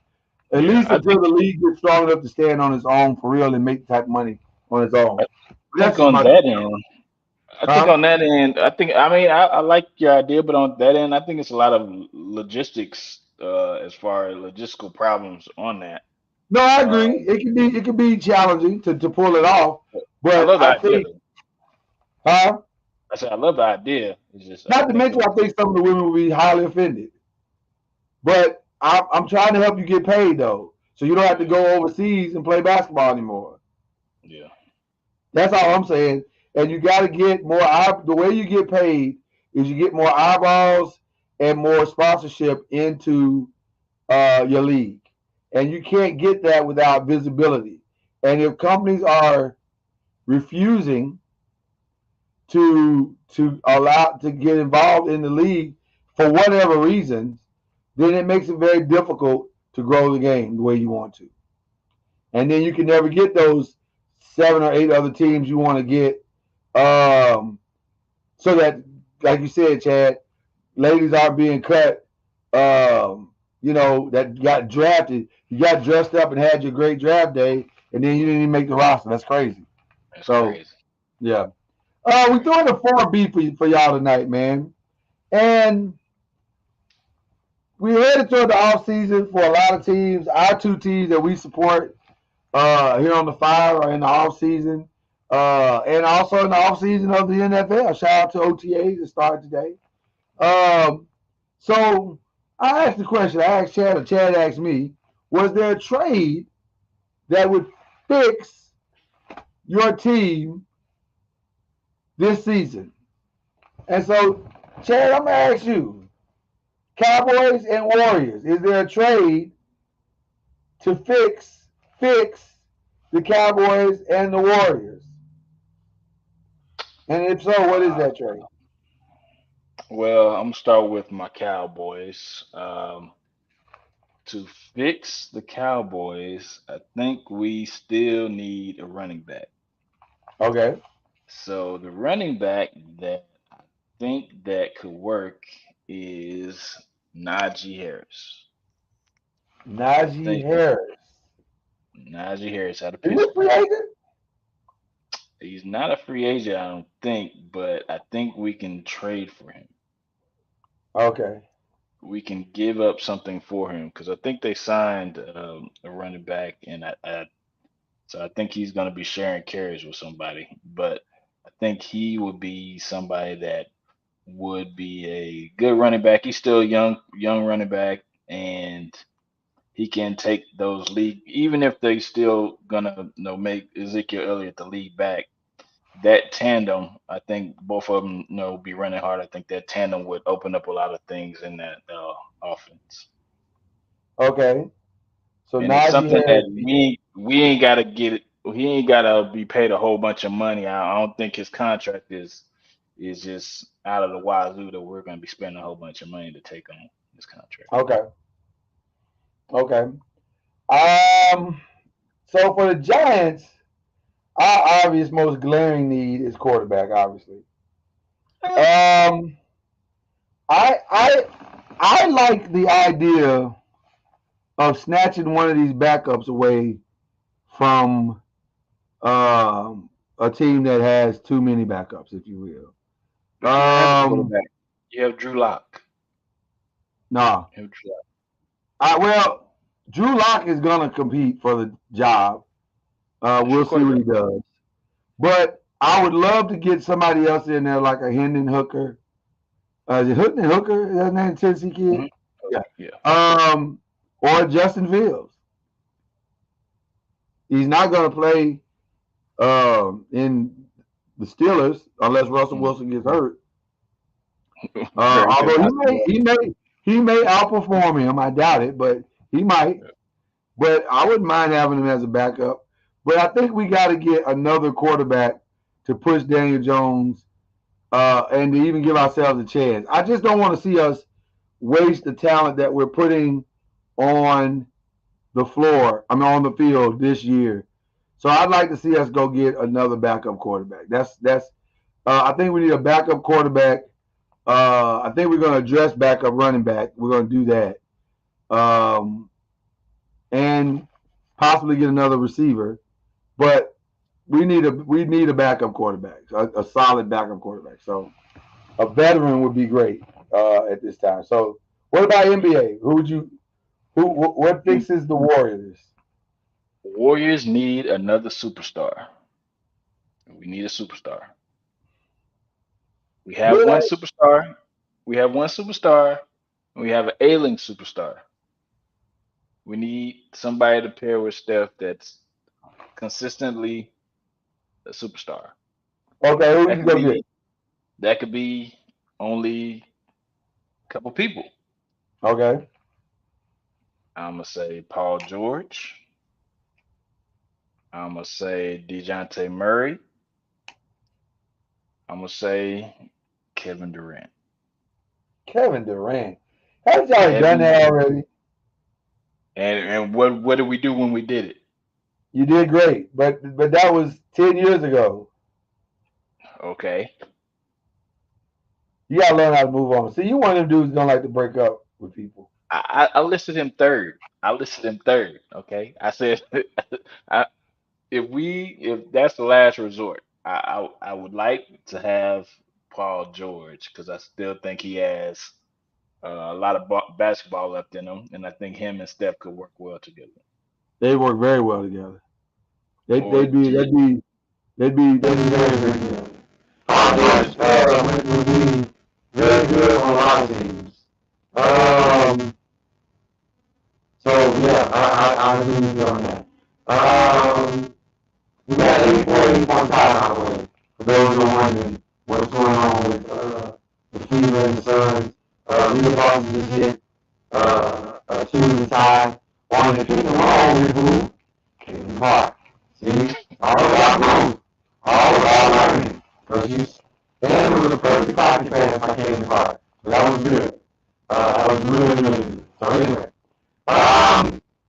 At least until the league gets strong enough to stand on its own for real and make type money on its own. I think on that end, I like your idea, but on that end, I think it's a lot of logistics as far as logistical problems on that. No, I agree. It can be challenging to pull it off, but I love the idea. Huh? I said I love the idea. It's just not to mention I think some of the women will be highly offended. But I'm trying to help you get paid though, so you don't have to go overseas and play basketball anymore. Yeah, that's all I'm saying. And you got to get more. The way you get paid is you get more eyeballs and more sponsorship into your league, and you can't get that without visibility. And if companies are refusing to allow to get involved in the league for whatever reasons, then it makes it very difficult to grow the game the way you want to. And then you can never get those 7 or 8 other teams you want to get. So that, like you said, Chad, ladies aren't being cut, that got drafted. You got dressed up and had your great draft day, and then you didn't even make the roster. That's crazy. That's crazy. Yeah. We're doing the 4B for y'all tonight, man. And we're headed toward the off season for a lot of teams. Our 2 teams that we support here on the Fire are in the off season, and also in the off season of the NFL. Shout out to OTAs that started today. So I asked the question. I asked Chad, or Chad asked me, was there a trade that would fix your team this season? And so, Chad, I'm gonna ask you, Cowboys and Warriors, is there a trade to fix the Cowboys and the Warriors? And if so, what is that trade? Well, I'm gonna start with my Cowboys. To fix the Cowboys, I think we still need a running back. Okay. So the running back that I think that could work is Najee Harris. Najee Harris out of Pittsburgh. Is he a free agent? He's not a free agent, I don't think, but I think we can trade for him. Okay. We can give up something for him because I think they signed a running back, and so I think he's going to be sharing carries with somebody. But I think he would be somebody that would be a good running back. He's still a young running back, and he can take those lead, even if they still gonna make Ezekiel Elliott the lead back. That tandem, I think both of them be running hard. I think that tandem would open up a lot of things in that offense. Okay. So and it's something that we ain't gotta get it. He ain't gotta be paid a whole bunch of money. I don't think his contract is just out of the wazoo that we're gonna be spending a whole bunch of money to take on his contract. Okay. So for the Giants, our obvious most glaring need is quarterback, obviously. I like the idea of snatching one of these backups away from a team that has too many backups, if you will. You have Drew Lock. No. Drew Lock is going to compete for the job. We'll see what he does. But I would love to get somebody else in there like a Hendon Hooker. Is it Hendon Hooker? Is that name Tennessee kid? Mm-hmm. Yeah. Or Justin Fields. He's not going to play in the Steelers unless Russell Wilson gets hurt. Although he may outperform him. I doubt it, but he might. But I wouldn't mind having him as a backup. But I think we got to get another quarterback to push Daniel Jones and to even give ourselves a chance. I just don't want to see us waste the talent that we're putting on the floor. I mean, on the field this year. So I'd like to see us go get another backup quarterback. That's. I think we need a backup quarterback. I think we're going to address backup running back. We're going to do that, and possibly get another receiver. But we need a backup quarterback, a solid backup quarterback. So a veteran would be great at this time. So what about NBA? What fixes the Warriors? The Warriors need another superstar. We need a superstar. We have one superstar. We have one superstar. And we have an ailing superstar. We need somebody to pair with Steph that's consistently a superstar. Okay, who That you could gonna be get? that could be only a couple people. Okay, I'm gonna say Paul George. I'm gonna say DeJounte Murray. I'm gonna say Kevin Durant. Kevin Durant. Haven't y'all Kevin done that Durant. already? And what did we do when we did it? You did great, but that was 10 years ago. Okay. You gotta learn how to move on. See, you one of them dudes that don't like to break up with people. I listed him third. I listed him third. Okay. I said I, if that's the last resort, I would like to have Paul George because I still think he has a lot of basketball left in him, and I think him and Steph could work well together. They work very well together. Or They'd be very very good. Paul George would be very good on a lot of teams. So yeah, I agree with you on that. We got 84-85 by the way. For those who are wondering what's going on with the Fever and the Suns, Leo Boston just hit two in the tie. Only thing wrong with who? Kevin Clark. See, all about growth, all about learning. Because you, and it was a perfect hockey pass by Kevin Clark. So that was good. That was really really good. So anyway.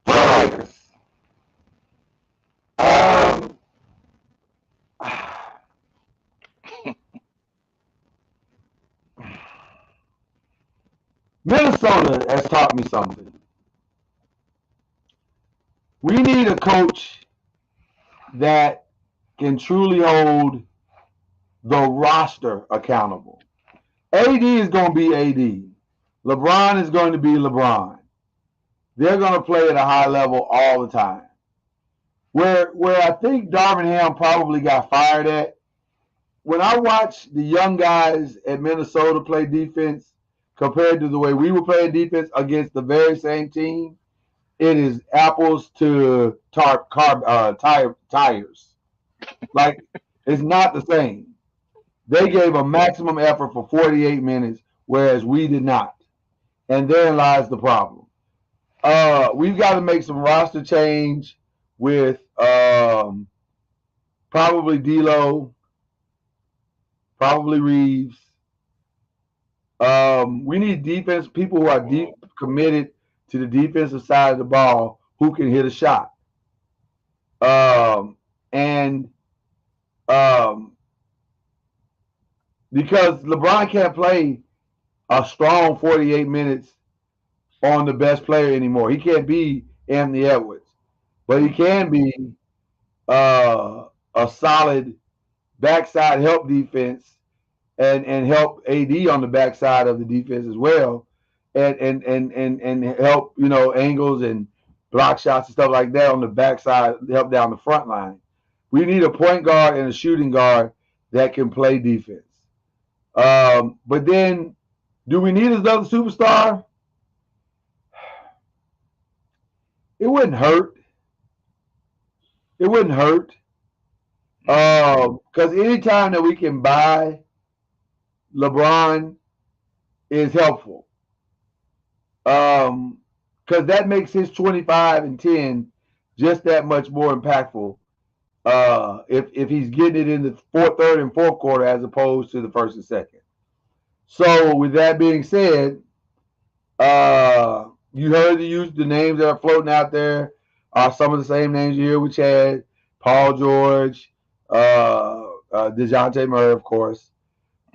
For the Lakers. Minnesota has taught me something. We need a coach that can truly hold the roster accountable. AD is going to be AD. LeBron is going to be LeBron. They're going to play at a high level all the time. Where I think Darvin Ham probably got fired at, when I watch the young guys at Minnesota play defense compared to the way we were playing defense against the very same team, it is apples to tires. Like, it's not the same. They gave a maximum effort for 48 minutes, whereas we did not. And therein lies the problem. We've got to make some roster change with probably D'Lo, probably Reeves. We need defense, people who are deep committed to the defensive side of the ball who can hit a shot. Because LeBron can't play a strong 48 minutes on the best player anymore. He can't be Anthony Edwards, but he can be a solid backside help defense and help AD on the backside of the defense as well, and help angles and block shots and stuff like that on the backside, help down the front line. We need a point guard and a shooting guard that can play defense. But then, do we need another superstar? It wouldn't hurt. It wouldn't hurt. Because anytime that we can buy LeBron is helpful. Because that makes his 25 and 10 just that much more impactful. If he's getting it in the third and fourth quarter as opposed to the first and second. So with that being said, You heard the names that are floating out there are some of the same names you hear with Chad, Paul George, DeJounte Murray, of course.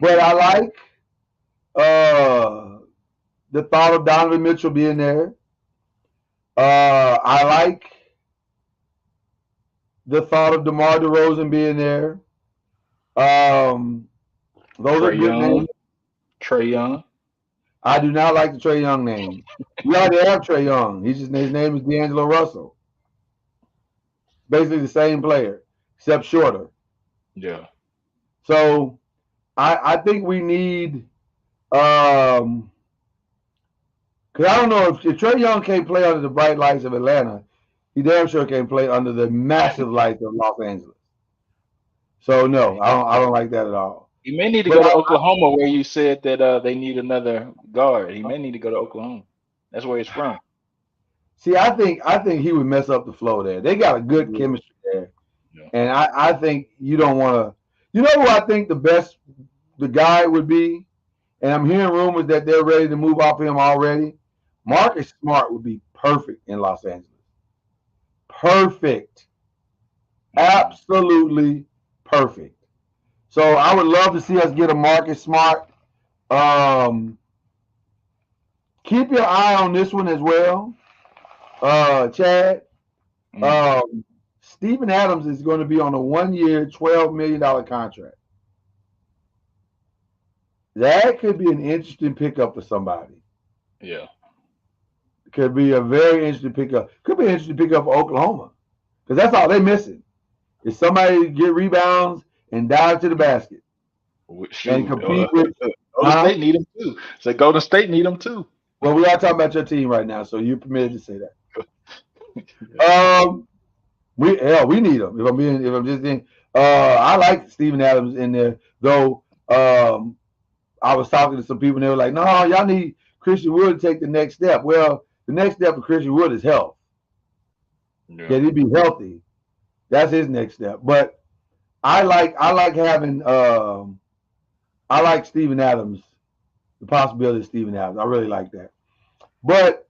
But I like the thought of Donovan Mitchell being there. I like the thought of DeMar DeRozan being there. Those are Trae good names. Young. Trae Young. I do not like the Trae Young name. We already have Trae Young. His name is D'Angelo Russell. Basically the same player, except shorter. Yeah. So I think we need because I don't know if Trae Young can't play under the bright lights of Atlanta, he damn sure can't play under the massive lights of Los Angeles. So no, I don't like that at all. He may need to But go to Oklahoma, where you said that they need another guard. He may need to go to Oklahoma. That's where he's from. See, I think he would mess up the flow there. They got a good chemistry there, Yeah. and I think you don't want to. You know who I think the guy would be, and I'm hearing rumors that they're ready to move off him already. Marcus Smart would be perfect in Los Angeles. Perfect, absolutely perfect. So I would love to see us get a Marcus Smart. Keep your eye on this one as well. Chad, Steven Adams is going to be on a 1-year, $12 million contract. That could be an interesting pickup for somebody. Yeah. Could be a very interesting pickup. Could be an interesting pickup for Oklahoma because that's all they're missing is somebody to get rebounds and dive to the basket and compete with. Golden State need them too. So Golden State need them too. Well, we are talking about your team right now, so you're permitted to say that. We need them. If I'm just being, I like Steven Adams in there, though. I was talking to some people and they were like, "No, y'all need Christian Wood to take the next step." Well, the next step for Christian Wood is health. Yeah. That he'd be healthy. That's his next step. But I like having I like Steven Adams, the possibility of Steven Adams. I really like that. But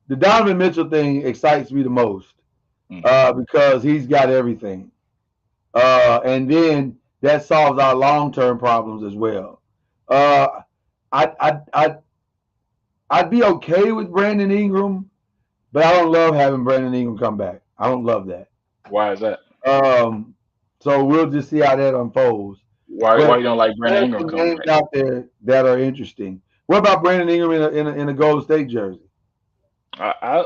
the Donovan Mitchell thing excites me the most because he's got everything. And then that solves our long-term problems as well. I'd be okay with Brandon Ingram, but I don't love having Brandon Ingram come back. I don't love that. Why is that? So we'll just see how that unfolds. Why you don't like Brandon Ingram coming back? Out there that are interesting. What about Brandon Ingram in a Golden State jersey? I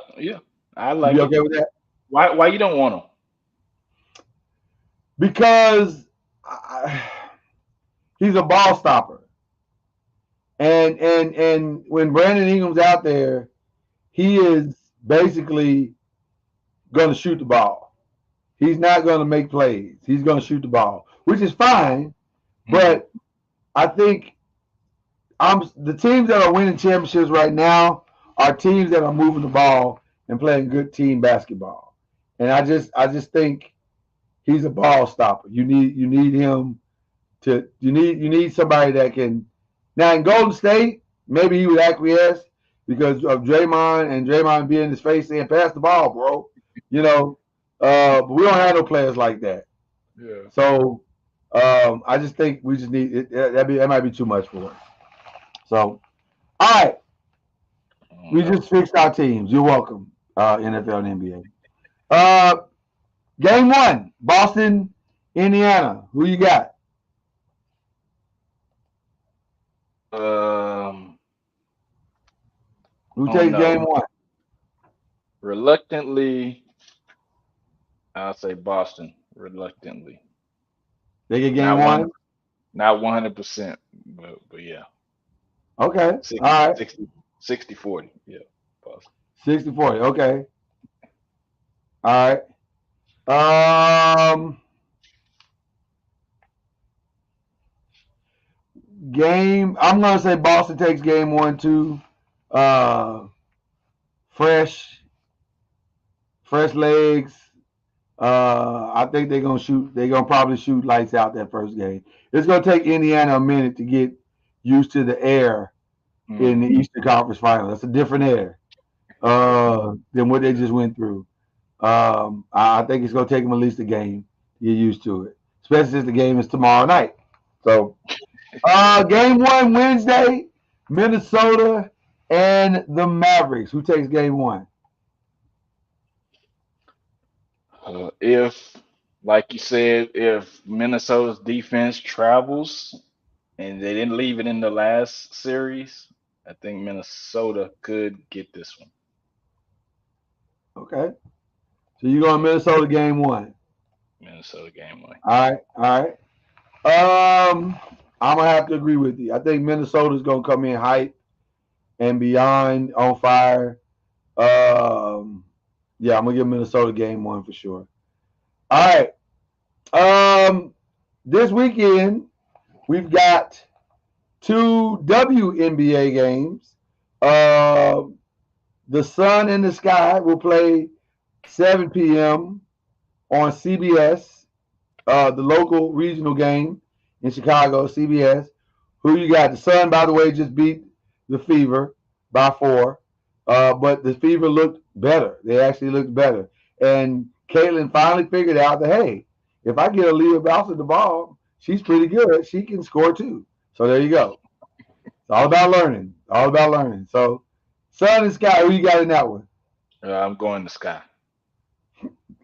like. You okay with that? Why you don't want him? Because he's a ball stopper, and when Brandon Ingram's out there, he is basically going to shoot the ball. He's not going to make plays. He's going to shoot the ball, which is fine. But I think the teams that are winning championships right now are teams that are moving the ball and playing good team basketball. And I just think he's a ball stopper. You need him to you need somebody that can. Now in Golden State, maybe he would acquiesce because of Draymond being in his face saying, "Pass the ball, bro." But we don't have no players like that. Yeah. So I just think we just need it. That might be too much for us. So, all right, we just fixed our teams. You're welcome, NFL and NBA. Game 1, Boston, Indiana. Who you got? Who takes game 1? Reluctantly, I'll say Boston. Reluctantly. They get game 1? Not 100%, but yeah. Okay. 60, all right. 60-40. Yeah. Boston. 60-40. Okay. All right. I'm gonna say Boston takes game 1 too. Fresh legs. I think they're gonna probably shoot lights out that first game. It's gonna take Indiana a minute to get used to the air in the Eastern Conference Finals. That's a different air. than what they just went through. I think it's going to take them at least a game to get used to it, especially since the game is tomorrow night. So, game 1 Wednesday, Minnesota and the Mavericks. Who takes game 1? If, like you said, if Minnesota's defense travels and they didn't leave it in the last series, I think Minnesota could get this one. Okay. So you're going Minnesota game 1. Minnesota game 1. All right. I'm gonna have to agree with you. I think Minnesota's gonna come in hype and beyond on fire. Yeah, I'm gonna give Minnesota game 1 for sure. All right. This weekend we've got 2 WNBA games. The Sun in the Sky will play 7 p.m. on CBS, the local regional game in Chicago, CBS. Who you got? The Sun, by the way, just beat the Fever by 4. But the Fever looked better. They actually looked better. And Caitlin finally figured out that, hey, if I get Aaliyah Bouncing the ball, she's pretty good. She can score too. So there you go. It's all about learning. All about learning. So Sun and Sky, who you got in that one? I'm going to Sky.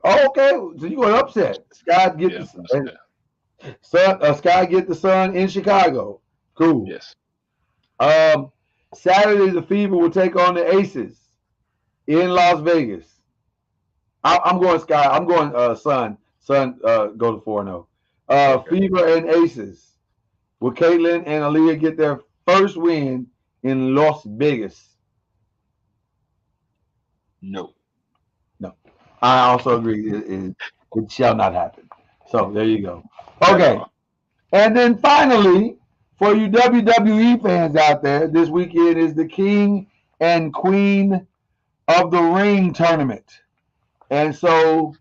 Oh, okay. So you're going to upset. Sky get the Sun. Sky get the Sun in Chicago. Cool. Yes. Saturday, the Fever will take on the Aces in Las Vegas. I'm going Sky. I'm going Sun. Sun go to 4-0. Fever and Aces. Will Caitlin and Aaliyah get their first win in Las Vegas? No. I also agree. It shall not happen. So there you go. Okay. And then finally, for you WWE fans out there, this weekend is the King and Queen of the Ring tournament. And so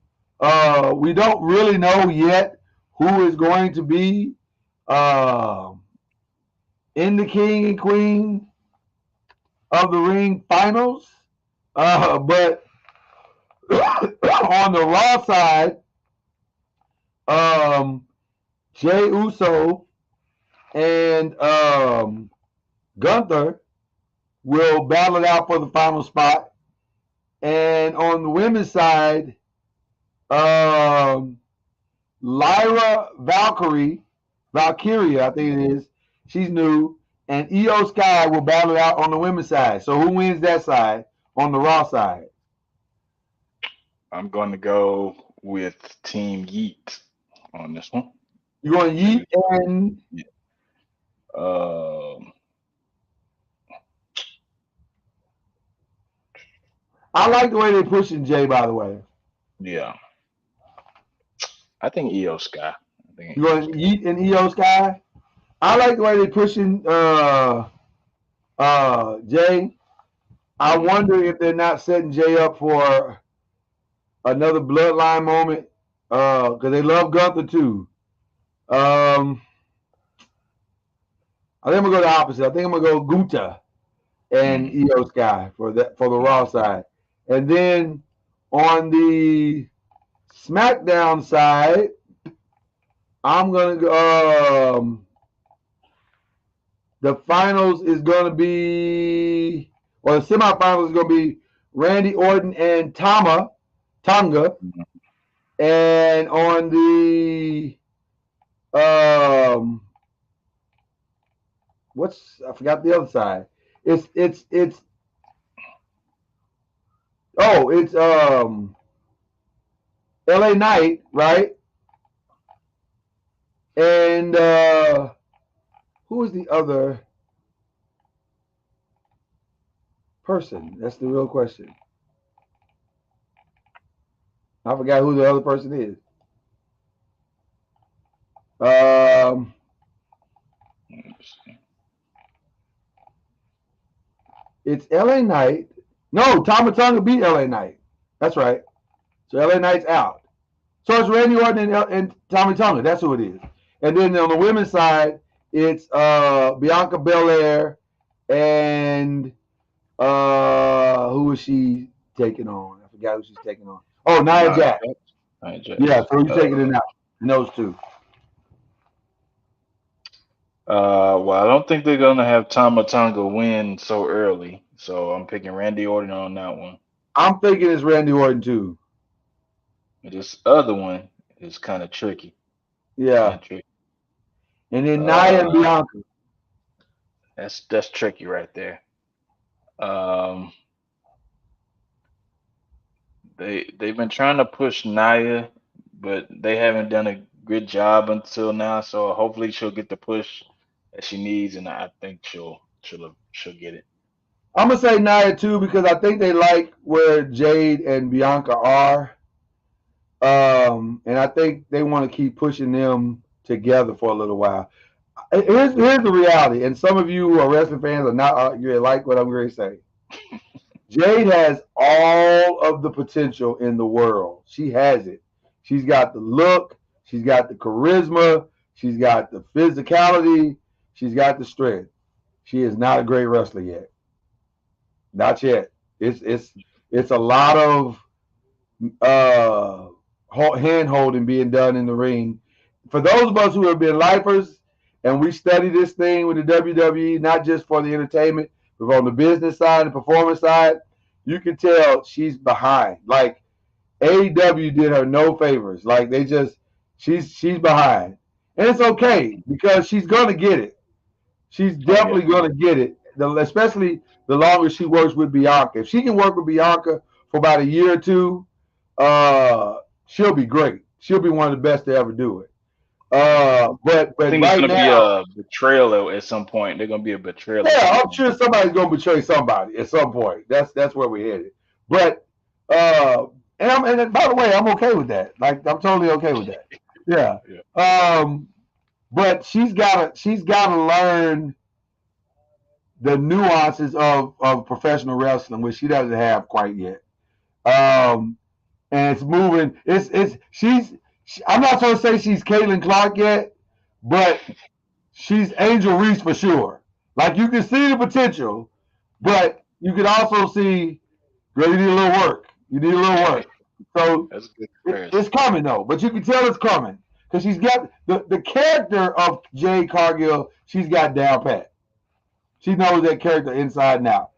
we don't really know yet who is going to be in the King and Queen of the Ring finals. But on the Raw side, Jey Uso and Gunther will battle it out for the final spot. And on the women's side, Lyra Valkyria, I think it is, she's new, and Io Sky will battle it out on the women's side. So who wins that side on the Raw side? I'm going to go with Team Yeet on this one. You're going Yeet and I like the way they're pushing Jay, by the way. Yeah. I think Io Sky. You're going Yeet and Io Sky? I like the way they're pushing Jay. I wonder if they're not setting Jay up for another bloodline moment because they love Gunther too. I think I'm gonna go the opposite. I think I'm gonna go Gunther and Io Sky for the Raw side, and then on the SmackDown side, I'm gonna go. The finals is gonna be, or the semifinals is gonna be Randy Orton and Tonga. And on the I forgot the other side. It's LA Knight, right? And who is the other person? That's the real question. I forgot who the other person is. It's LA Knight. No, Tama Tonga beat LA Knight. That's right. So LA Knight's out. So it's Randy Orton and Tommy Tonga. That's who it is. And then on the women's side, it's Bianca Belair and Who is she taking on? I forgot who she's taking on. Oh, Nia Jax. Nia Jax. Yeah, so he's taking it out. And those two. Well, I don't think they're gonna have Tama Tonga win so early, so I'm picking Randy Orton on that one. I'm thinking it's Randy Orton too. But this other one is kind of tricky. Yeah. Tricky. And then Nia and Bianca. That's tricky right there. They've been trying to push Nia, but they haven't done a good job until now. So hopefully she'll get the push that she needs, and I think she'll get it. I'm gonna say Nia too because I think they like where Jade and Bianca are, and I think they want to keep pushing them together for a little while. Here's the reality, and some of you who are wrestling fans are not you like what I'm going to say. Jade has all of the potential in the world. She has it. She's got the look. She's got the charisma. She's got the physicality. She's got the strength. She is not a great wrestler yet. Not yet. It's a lot of hand holding being done in the ring. For those of us who have been lifers and we study this thing with the WWE, not just for the entertainment, but on the business side and performance side, you can tell she's behind. Like AEW did her no favors. Like she's behind. And it's okay because she's gonna get it. She's definitely gonna get it. Especially the longer she works with Bianca. If she can work with Bianca for about a year or two, she'll be great. She'll be one of the best to ever do it. But I think right it's gonna now, be a betrayal at some point. They're gonna be a betrayal. Yeah, I'm sure somebody's gonna betray somebody at some point. That's where we're headed. But and by the way, I'm okay with that. Like I'm totally okay with that. Yeah. But she's gotta learn the nuances of professional wrestling, which she doesn't have quite yet. And it's moving. I'm not trying to say she's Caitlin Clark yet, but she's Angel Reese for sure. Like you can see the potential, but you can also see, girl, you need a little work. You need a little work. So it's coming though, but you can tell it's coming because she's got the character of Jade Cargill. She's got down pat. She knows that character inside and out.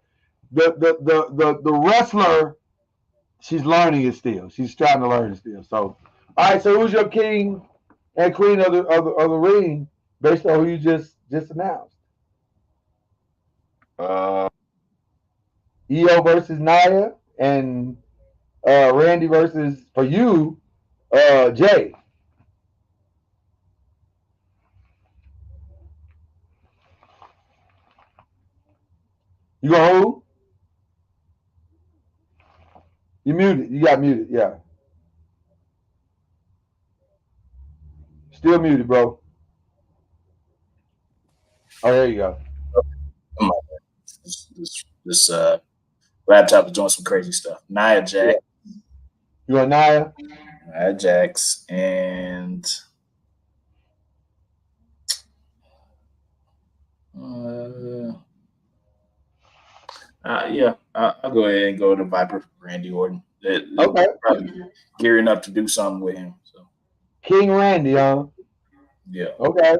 The wrestler, she's learning it still. She's trying to learn it still. So, all right. So, who's your king and queen of the ring based on who you just announced? Io versus Nia and Randy versus for you, Jay. You go who? You muted. You got muted. Yeah. Still muted, bro. Oh, there you go. This laptop is doing some crazy stuff. Nia Jax. You want Nia? Nia Jax and I'll go ahead and go to Viper Randy Orton. Okay. Probably gearing up to do something with him. So King Randy, huh? Yeah. Okay.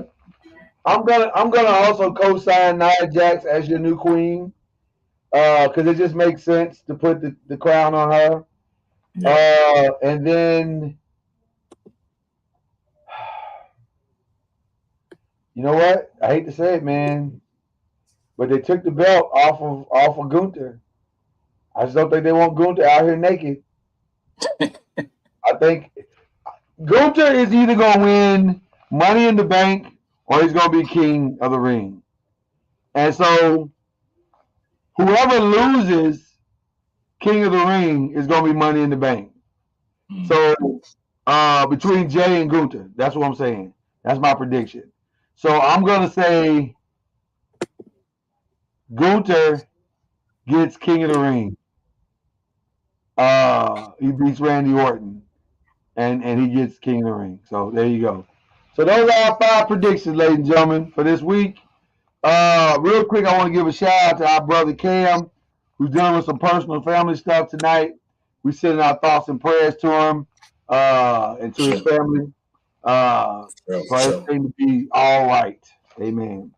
I'm gonna also co-sign Nia Jax as your new queen, because it just makes sense to put the crown on her. Yeah. And then you know what? I hate to say it, man, but they took the belt off of Gunther. I just don't think they want Gunther out here naked. I think Gunther is either gonna win Money in the Bank or he's gonna be king of the ring. And so whoever loses King of the Ring is gonna be Money in the Bank. So between Jay and Gunther, that's what I'm saying. That's my prediction. So I'm gonna say Gunther gets King of the Ring. He beats Randy Orton, and he gets King of the Ring. So there you go. So those are our 5 predictions, ladies and gentlemen, for this week. Real quick, I want to give a shout out to our brother Cam, who's dealing with some personal family stuff tonight. We sending our thoughts and prayers to him and to his family for everything to be all right. Amen.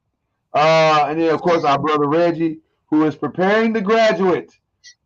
And then, of course, our brother Reggie, who is preparing to graduate.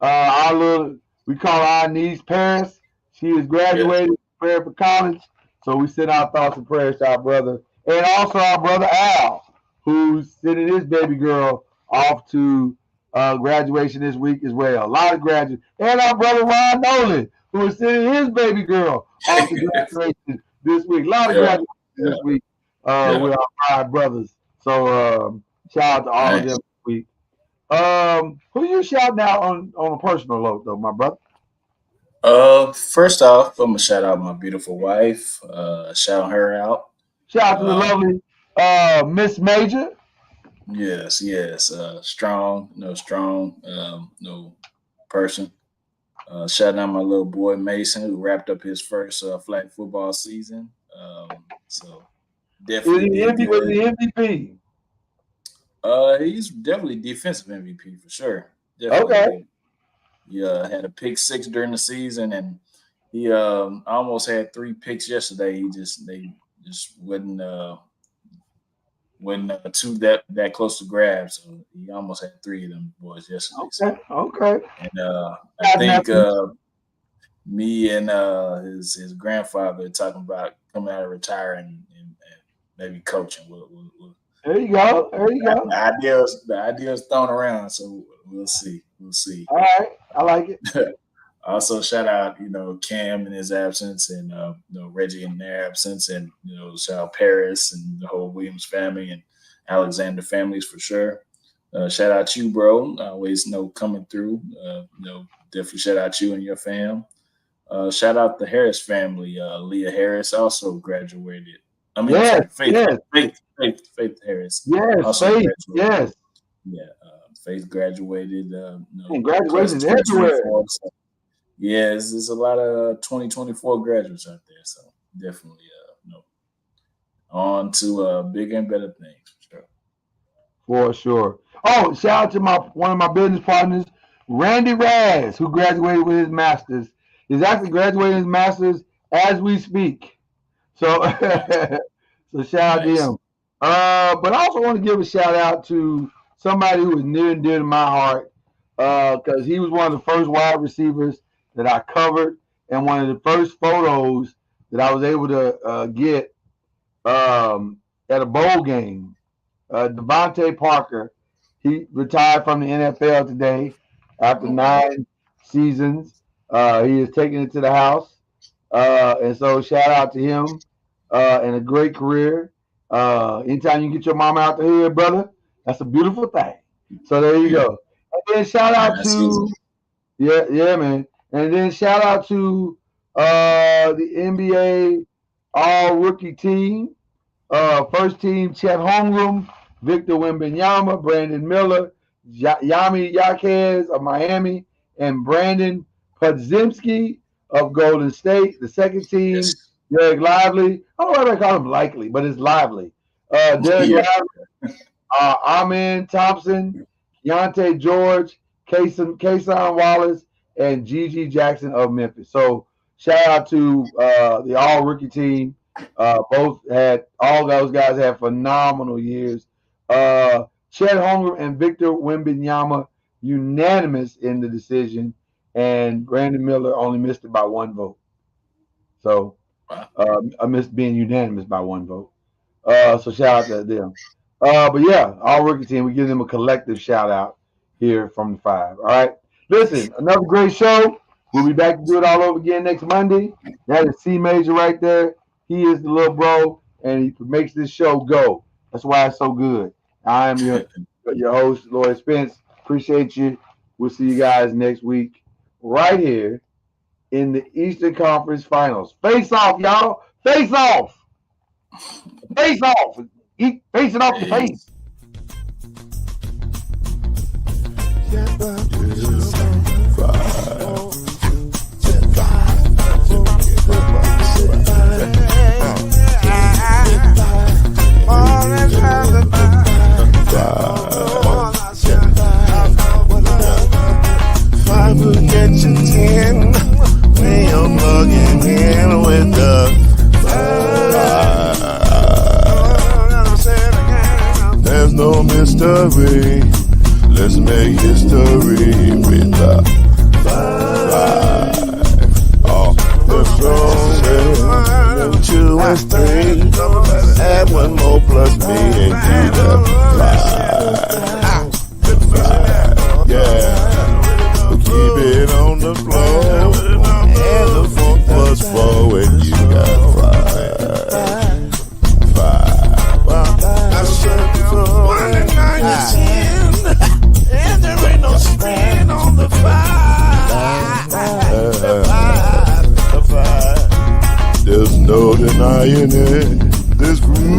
We call our niece Paris. She is graduating, preparing for college. So we send our thoughts and prayers to our brother. And also our brother Al, who's sending his baby girl off to graduation this week as well. A lot of graduates. And our brother Ron Nolan, who is sending his baby girl off to graduation this week. A lot of graduations this week with our 5 brothers. So shout out to all of them this week. Who you shouting out on a personal note, though, my brother? First off, I'm gonna shout out my beautiful wife. Shout her out. Shout out to the lovely Miss Major. Yes. Strong person. Shouting out my little boy Mason, who wrapped up his first flag football season. So definitely Was the MVP? He's definitely defensive MVP for sure. Definitely. Okay. He had a pick 6 during the season, and he almost had 3 picks yesterday. They just wasn't too that close to grab, so he almost had 3 of them boys yesterday. Okay. And I think me and his grandfather are talking about coming out of retiring and maybe coaching. There you go. The ideas thrown around, so we'll see. All right, I like it. Also, shout out, Cam in his absence, and Reggie in their absence, and shout out Paris and the whole Williams family and Alexander families for sure. Shout out you, bro. Always coming through. Definitely shout out you and your fam. Shout out the Harris family. Leah Harris also graduated. Faith Harris. Yes, Faith. Yes. Yeah, Faith graduated. Graduations everywhere. So, there's a lot of 2024 graduates out there. So definitely, on to bigger and better things for sure. Oh, shout out to one of my business partners, Randy Raz, who graduated with his master's. He's actually graduating his master's as we speak. So, so shout out to him. But I also want to give a shout out to somebody who was near and dear to my heart, because he was one of the first wide receivers that I covered, and one of the first photos that I was able to get at a bowl game. Devontae Parker, he retired from the NFL today after 9 seasons. He is taking it to the house, and so shout out to him and a great career. Anytime you get your mama out the hood, brother, that's a beautiful thing. So there you go. And then shout out to man. And then shout out to the NBA All Rookie team. First team: Chet Holmgren, Victor Wembanyama, Brandon Miller, Yami Jaquez of Miami, and Brandon Podziemski of Golden State. The second team: Derek Lively. I don't know why they call him Likely, but it's Lively. Derek Lively, Amen Thompson, Keontae George, Kason Wallace, and Gigi Jackson of Memphis. So shout out to the All Rookie team. All those guys had phenomenal years. Chet Holmgren and Victor Wembanyama unanimous in the decision, and Brandon Miller only missed it by 1 vote. So I missed being unanimous by 1 vote. So shout out to them. But yeah, All Rookie team, we give them a collective shout out here from the 5. All right. Listen, another great show. We'll be back to do it all over again next Monday. That is C Major right there. He is the little bro, and he makes this show go. That's why it's so good. I am your host, Lloyd Spence. Appreciate you. We'll see you guys next week right here in the Eastern Conference Finals. Face off, y'all. Face off. Face off. Face it off your face. history. Let's make history with the five. Oh, the song is 2 and 3. Add 1 more plus me and you the 5. Yeah. Keep it on the floor. And the funk plus 4 and you got 5. 5. I said so. 1 and 9 is 10. And there ain't no span on the 5. The 5. There's no denying it. This groove